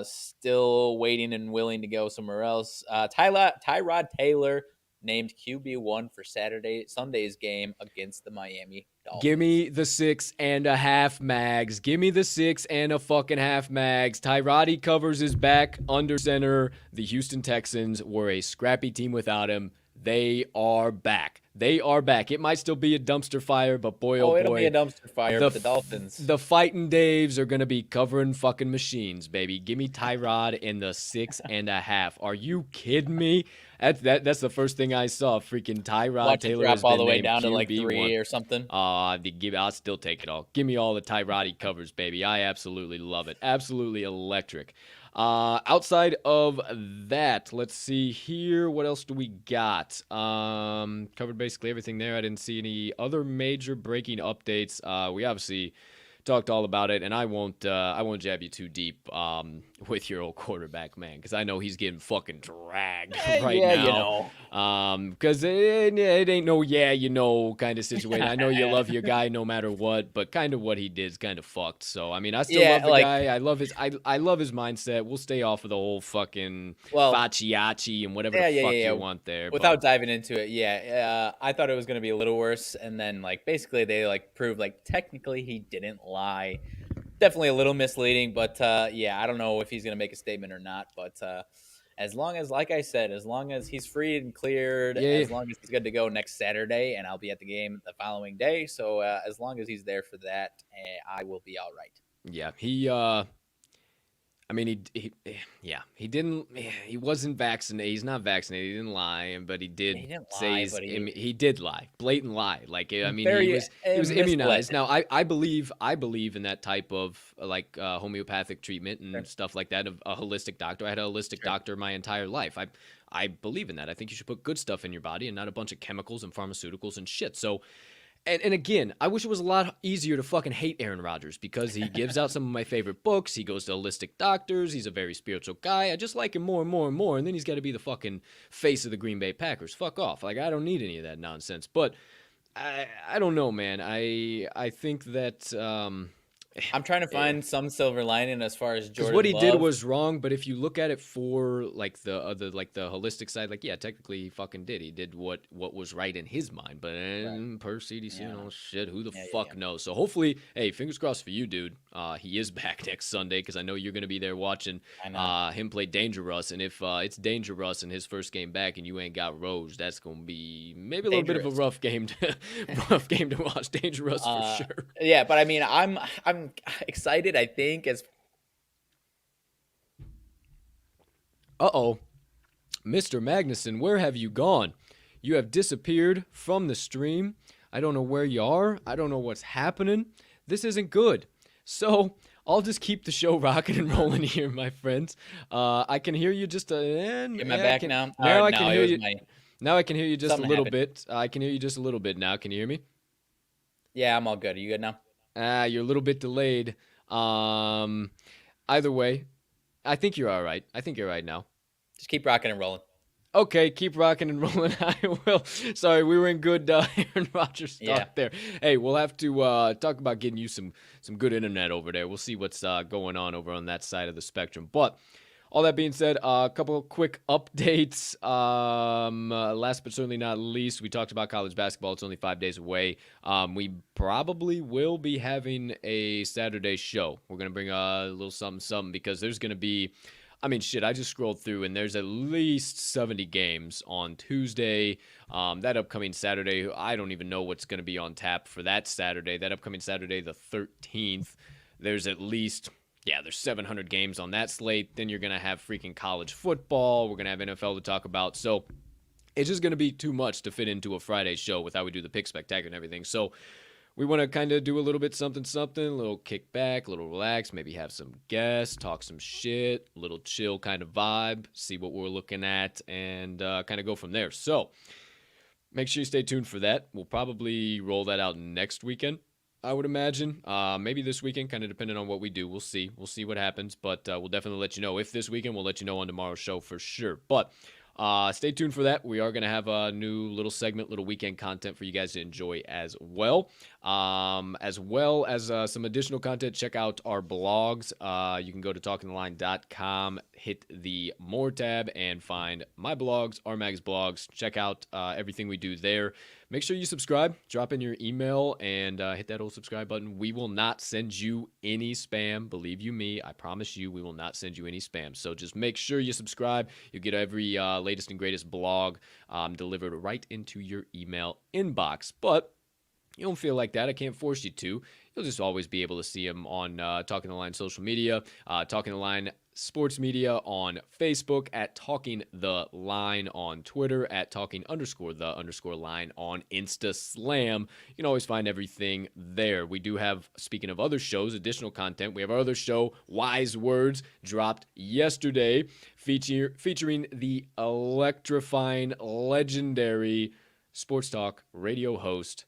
Still waiting and willing to go somewhere else. Tyrod Taylor named QB1 for Sunday's game against the Miami Dolphins. Give me the 6.5 mags. Give me the 6.5 mags. Tyrod covers his back under center. The Houston Texans were a scrappy team without him. They are back. It might still be a dumpster fire, but boy, oh boy. It'll be a dumpster fire with the Dolphins. The fighting Daves are going to be covering fucking machines, baby. Give me Tyrod in the 6.5. Are you kidding me? That's the first thing I saw. Freaking Tyrod Watch Taylor it has drop all been the way named down to like QB1. 3 or something. I'll still take it all. Give me all the Tyrod covers, baby. I absolutely love it. Absolutely electric. Outside of that, let's see here. What else do we got? Covered basically everything there. I didn't see any other major breaking updates. We obviously talked all about it, and I won't jab you too deep with your old quarterback, man, because I know he's getting fucking dragged right Yeah, now. Because it ain't no kind of situation. I know you love your guy no matter what, but kind of what he did is kind of fucked. So I mean, I still love the guy. I love his mindset. We'll stay off of the whole fucking Facciacci and whatever the fuck you want there. Without diving into it, I thought it was gonna be a little worse, and then basically they proved technically he didn't lie. Definitely a little misleading, but I don't know if he's gonna make a statement or not. But as long as, like I said, as long as he's free and cleared, as long as he's good to go next Saturday, and I'll be at the game the following day. So as long as he's there for that, I will be all right. Yeah, I mean, he wasn't vaccinated. He's not vaccinated. He didn't lie, but he did he did lie. Blatant lie. I mean, he was immunized. Now, I believe in that type of homeopathic treatment and stuff like that of a holistic doctor. I had a holistic doctor my entire life. I believe in that. I think you should put good stuff in your body and not a bunch of chemicals and pharmaceuticals and shit. So, and again, I wish it was a lot easier to fucking hate Aaron Rodgers because he gives out some of my favorite books. He goes to holistic doctors. He's a very spiritual guy. I just like him more and more and more. And then he's got to be the fucking face of the Green Bay Packers. Fuck off. I don't need any of that nonsense. But I don't know, man. I think that I'm trying to find some silver lining as far as Jordan. What he did was wrong, but if you look at it for the holistic side, technically he fucking did. He did what was right in his mind. But per CDC and all shit, who the fuck knows? So hopefully, hey, fingers crossed for you, dude. He is back next Sunday because I know you're gonna be there watching him play Danger Russ. And if it's Danger Russ in his first game back and you ain't got Rose, that's gonna be maybe a little bit of a rough game to watch. Danger Russ for sure. Yeah, but I mean, I'm excited, I think, as Mr. Magnuson, where have you gone? You have disappeared from the stream. I don't know where you are. I don't know what's happening. This isn't good. So I'll just keep the show rocking and rolling here, my friends. I can hear you just am I back now? Now I can hear you. Now I can hear you just a little bit. I can hear you just a little bit now. Can you hear me? Yeah, I'm all good. Are you good now? You're a little bit delayed. Either way, I think you're all right. I think you're right now. Just keep rocking and rolling. Okay, keep rocking and rolling. I will. Sorry, we were in good Aaron Rodgers talk there. Hey, we'll have to talk about getting you some good internet over there. We'll see what's going on over on that side of the spectrum. But all that being said, a couple of quick updates. Last but certainly not least, we talked about college basketball. It's only 5 days away. We probably will be having a Saturday show. We're going to bring a little something because there's going to be, I mean, shit, I just scrolled through and there's at least 70 games on Tuesday. That upcoming Saturday, I don't even know what's going to be on tap for that Saturday. That upcoming Saturday, the 13th, there's at least... Yeah, there's 700 games on that slate. Then you're going to have freaking college football. We're going to have NFL to talk about. So it's just going to be too much to fit into a Friday show with how we do the pick spectacular and everything. So we want to kind of do a little bit something, a little kick back, a little relax, maybe have some guests, talk some shit, a little chill kind of vibe, see what we're looking at, and kind of go from there. So make sure you stay tuned for that. We'll probably roll that out next weekend, I would imagine. Maybe this weekend, kind of depending on what we do. We'll see. We'll see what happens, but we'll definitely let you know. If this weekend, we'll let you know on tomorrow's show for sure. But stay tuned for that. We are going to have a new little segment, little weekend content for you guys to enjoy as well. As well as some additional content. Check out our blogs. You can go to talkingtheline.com, hit the More tab, and find my blogs, RMags blogs. Check out everything we do there. Make sure you subscribe, drop in your email, and hit that old subscribe button. We will not send you any spam. Believe you me, I promise you, we will not send you any spam. So just make sure you subscribe. You'll get every latest and greatest blog delivered right into your email inbox. But you don't feel like that, I can't force you to. You'll just always be able to see them on Talking the Line social media, Talking the Line sports media on Facebook, at Talking the Line on Twitter, at Talking_the_line on Insta Slam. You can always find everything there. We do have, speaking of other shows, additional content. We have our other show, Wise Words, dropped yesterday, featuring the electrifying, legendary sports talk radio host,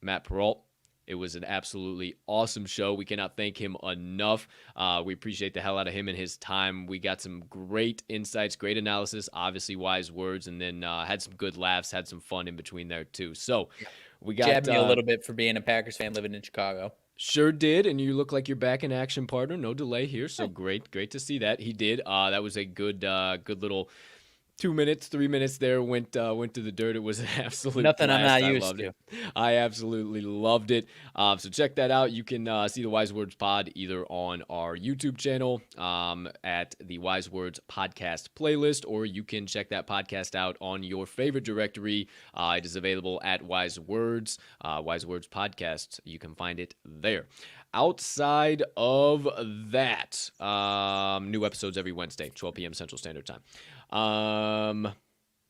Matt Peralt. It was an absolutely awesome show. We cannot thank him enough. We appreciate the hell out of him and his time. We got some great insights, great analysis, obviously wise words, and then had some good laughs, had some fun in between there too. So we got Jabbed me a little bit for being a Packers fan living in Chicago. Sure did, and you look like you're back in action, partner. No delay here, so great to see that. He did. That was a good little 2 minutes, 3 minutes there went to the dirt. It was an absolute Nothing I'm blast. not I used loved to. it. I absolutely loved it. So check that out. You can see the Wise Words Pod either on our YouTube channel at the Wise Words Podcast playlist, or you can check that podcast out on your favorite directory. It is available at Wise Words Podcast. You can find it there. Outside of that, new episodes every Wednesday, 12 p.m. Central Standard Time.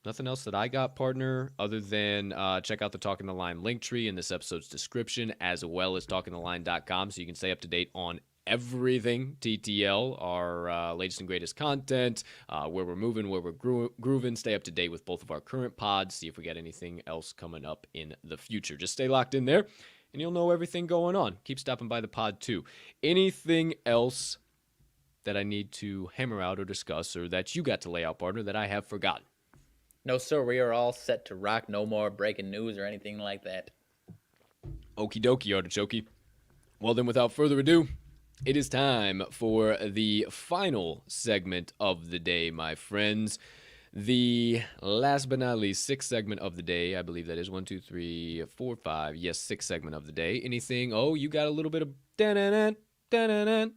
Nothing else that I got, partner, other than check out the Talking the Line link tree in this episode's description, as well as talkingtheline.com, so you can stay up to date on everything TTL, our latest and greatest content, where we're moving, where we're grooving. Stay up to date with both of our current pods, see if we got anything else coming up in the future. Just stay locked in there, and you'll know everything going on. Keep stopping by the pod, too. Anything else that I need to hammer out or discuss, or that you got to lay out, partner, that I have forgotten? No, sir. We are all set to rock. No more breaking news or anything like that. Okie dokie, artichoke. Well, then, without further ado, it is time for the final segment of the day, my friends. The last but not least, sixth segment of the day. I believe that is 1, 2, 3, 4, 5. Yes, sixth segment of the day. Anything? Oh, you got a little bit of da-na-na, da-na-na.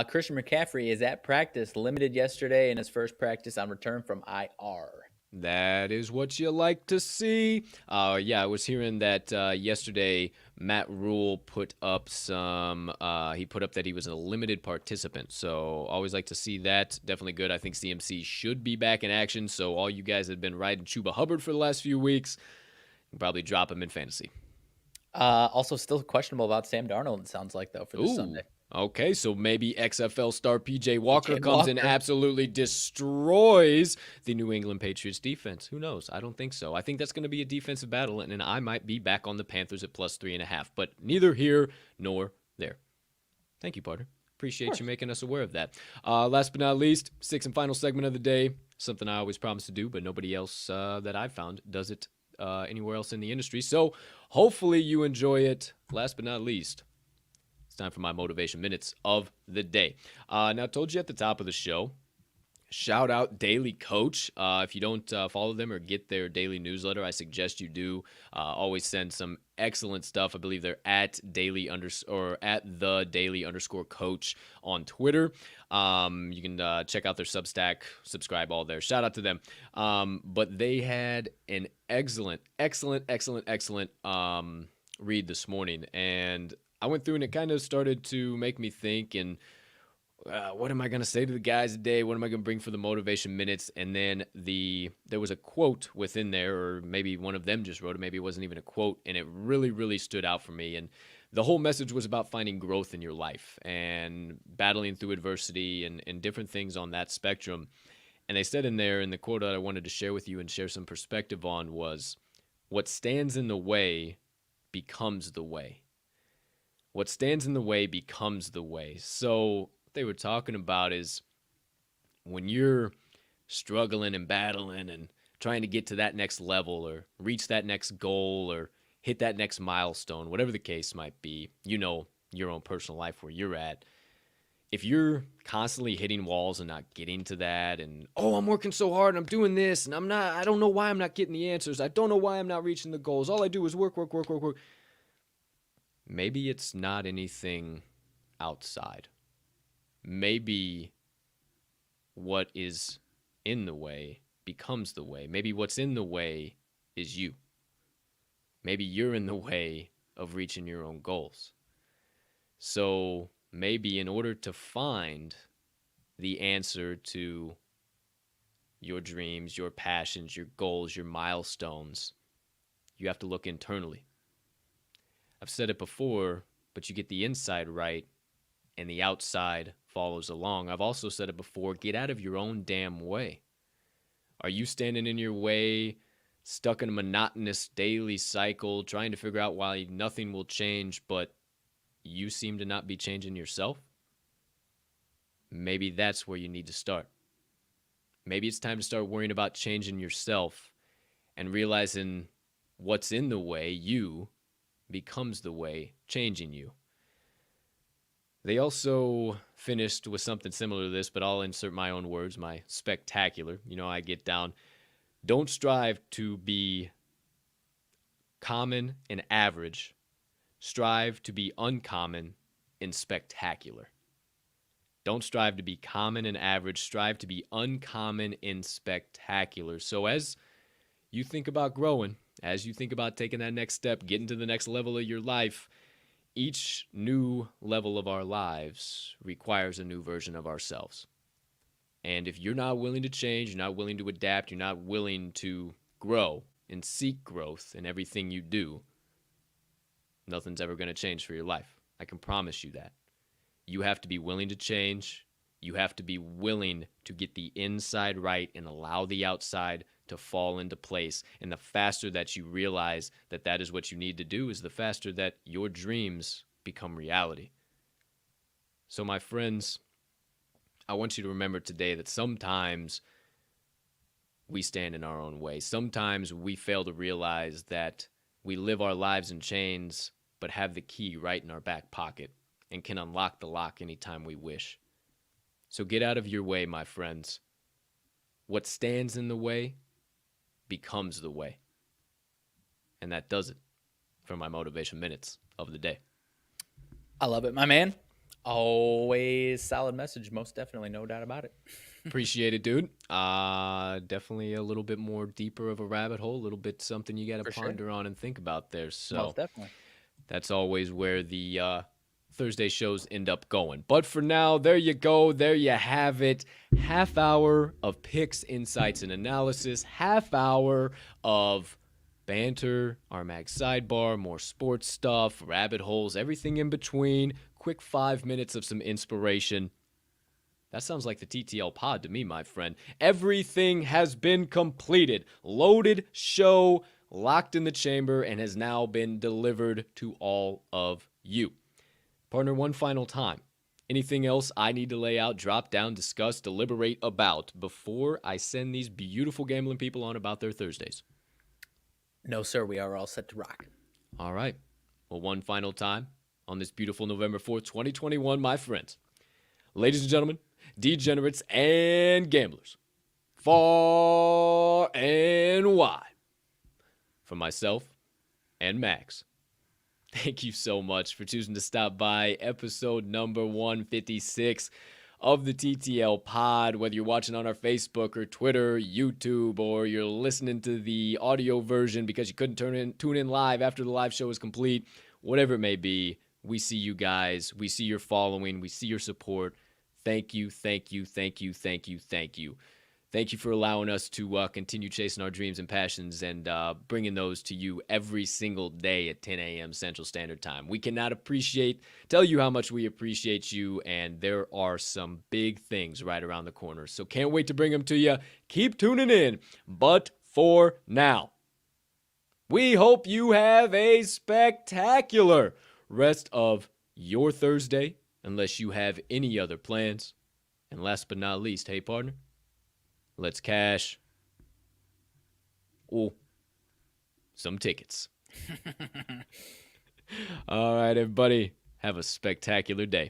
Christian McCaffrey is at practice, limited yesterday in his first practice on return from IR. That is what you like to see. Yeah, I was hearing that yesterday Matt Rule put up he put up that he was a limited participant. So always like to see that. Definitely good. I think CMC should be back in action. So all you guys that have been riding Chuba Hubbard for the last few weeks, you can probably drop him in fantasy. Also still questionable about Sam Darnold, it sounds like, though, for this Sunday. Okay, so maybe XFL star PJ Walker comes and absolutely destroys the New England Patriots defense. Who knows? I don't think so. I think that's going to be a defensive battle, and I might be back on the Panthers at +3.5, but neither here nor there. Thank you, partner. Appreciate you making us aware of that. Last but not least, sixth and final segment of the day, something I always promise to do, but nobody else that I've found does it anywhere else in the industry. So hopefully you enjoy it. Last but not least, time for my motivation minutes of the day. Now, I told you at the top of the show, shout out Daily Coach. If you don't follow them or get their daily newsletter, I suggest you do. Always send some excellent stuff. I believe they're at the daily_coach on Twitter. You can check out their Substack, subscribe all there. Shout out to them. But they had an excellent read this morning, and I went through and it kind of started to make me think, and what am I going to say to the guys today? What am I going to bring for the motivation minutes? And then there was a quote within there, or maybe one of them just wrote it. Maybe it wasn't even a quote, and it really stood out for me. And the whole message was about finding growth in your life and battling through adversity and different things on that spectrum. And they said in there, in the quote that I wanted to share with you and share some perspective on, was, what stands in the way becomes the way. What stands in the way becomes the way. So what they were talking about is when you're struggling and battling and trying to get to that next level or reach that next goal or hit that next milestone, whatever the case might be, you know your own personal life where you're at. If you're constantly hitting walls and not getting to that, and, oh, I'm working so hard and I'm doing this and I don't know why I'm not getting the answers. I don't know why I'm not reaching the goals. All I do is work. Maybe it's not anything outside. Maybe what is in the way becomes the way. Maybe what's in the way is you. Maybe you're in the way of reaching your own goals. So maybe in order to find the answer to your dreams, your passions, your goals, your milestones, you have to look internally. I've said it before, but you get the inside right and the outside follows along. I've also said it before, get out of your own damn way. Are you standing in your way stuck in a monotonous daily cycle, trying to figure out why nothing will change, but you seem to not be changing yourself? Maybe that's where you need to start. Maybe it's time to start worrying about changing yourself and realizing what's in the way, you, becomes the way changing you. They also finished with something similar to this, but I'll insert my own words, my spectacular. You know, I get down. Don't strive to be common and average. Strive to be uncommon and spectacular. Don't strive to be common and average. Strive to be uncommon and spectacular. So as you think about growing, as you think about taking that next step, getting to the next level of your life, each new level of our lives requires a new version of ourselves. And if you're not willing to change, you're not willing to adapt, you're not willing to grow and seek growth in everything you do, nothing's ever going to change for your life. I can promise you that. You have to be willing to change. You have to be willing to get the inside right and allow the outside to fall into place. And the faster that you realize that that is what you need to do is the faster that your dreams become reality. So my friends, I want you to remember today that sometimes we stand in our own way. Sometimes we fail to realize that we live our lives in chains, but have the key right in our back pocket and can unlock the lock anytime we wish. So get out of your way, my friends. What stands in the way becomes the way. And that does it for my motivation minutes of the day. I love it, my man. Always solid message, most definitely, no doubt about it. Appreciate it, dude. Definitely a little bit more deeper of a rabbit hole, a little bit something you got to ponder on and think about there. So most definitely. That's always where the Thursday shows end up going. But for now, there you go. There you have it. Half hour of picks, insights, and analysis. Half hour of banter, RMags sidebar, more sports stuff, rabbit holes, everything in between. Quick 5 minutes of some inspiration. That sounds like the TTL pod to me, my friend. Everything has been completed. Loaded show, locked in the chamber, and has now been delivered to all of you. Partner, one final time. Anything else I need to lay out, drop down, discuss, deliberate about before I send these beautiful gambling people on about their Thursdays? No, sir. We are all set to rock. All right. Well, one final time on this beautiful November 4th, 2021, my friends. Ladies and gentlemen, degenerates and gamblers, far and wide, for myself and Max, thank you so much for choosing to stop by episode number 156 of the TTL pod. Whether you're watching on our Facebook or Twitter, YouTube, or you're listening to the audio version because you couldn't tune in live after the live show is complete, whatever it may be, we see you guys. We see your following. We see your support. Thank you, thank you, thank you, thank you, thank you. Thank you for allowing us to continue chasing our dreams and passions and bringing those to you every single day at 10 a.m. Central Standard Time. We cannot tell you how much we appreciate you, and there are some big things right around the corner. So can't wait to bring them to you. Keep tuning in. But for now, we hope you have a spectacular rest of your Thursday, unless you have any other plans. And last but not least, hey partner, let's cash some tickets. All right, everybody, have a spectacular day.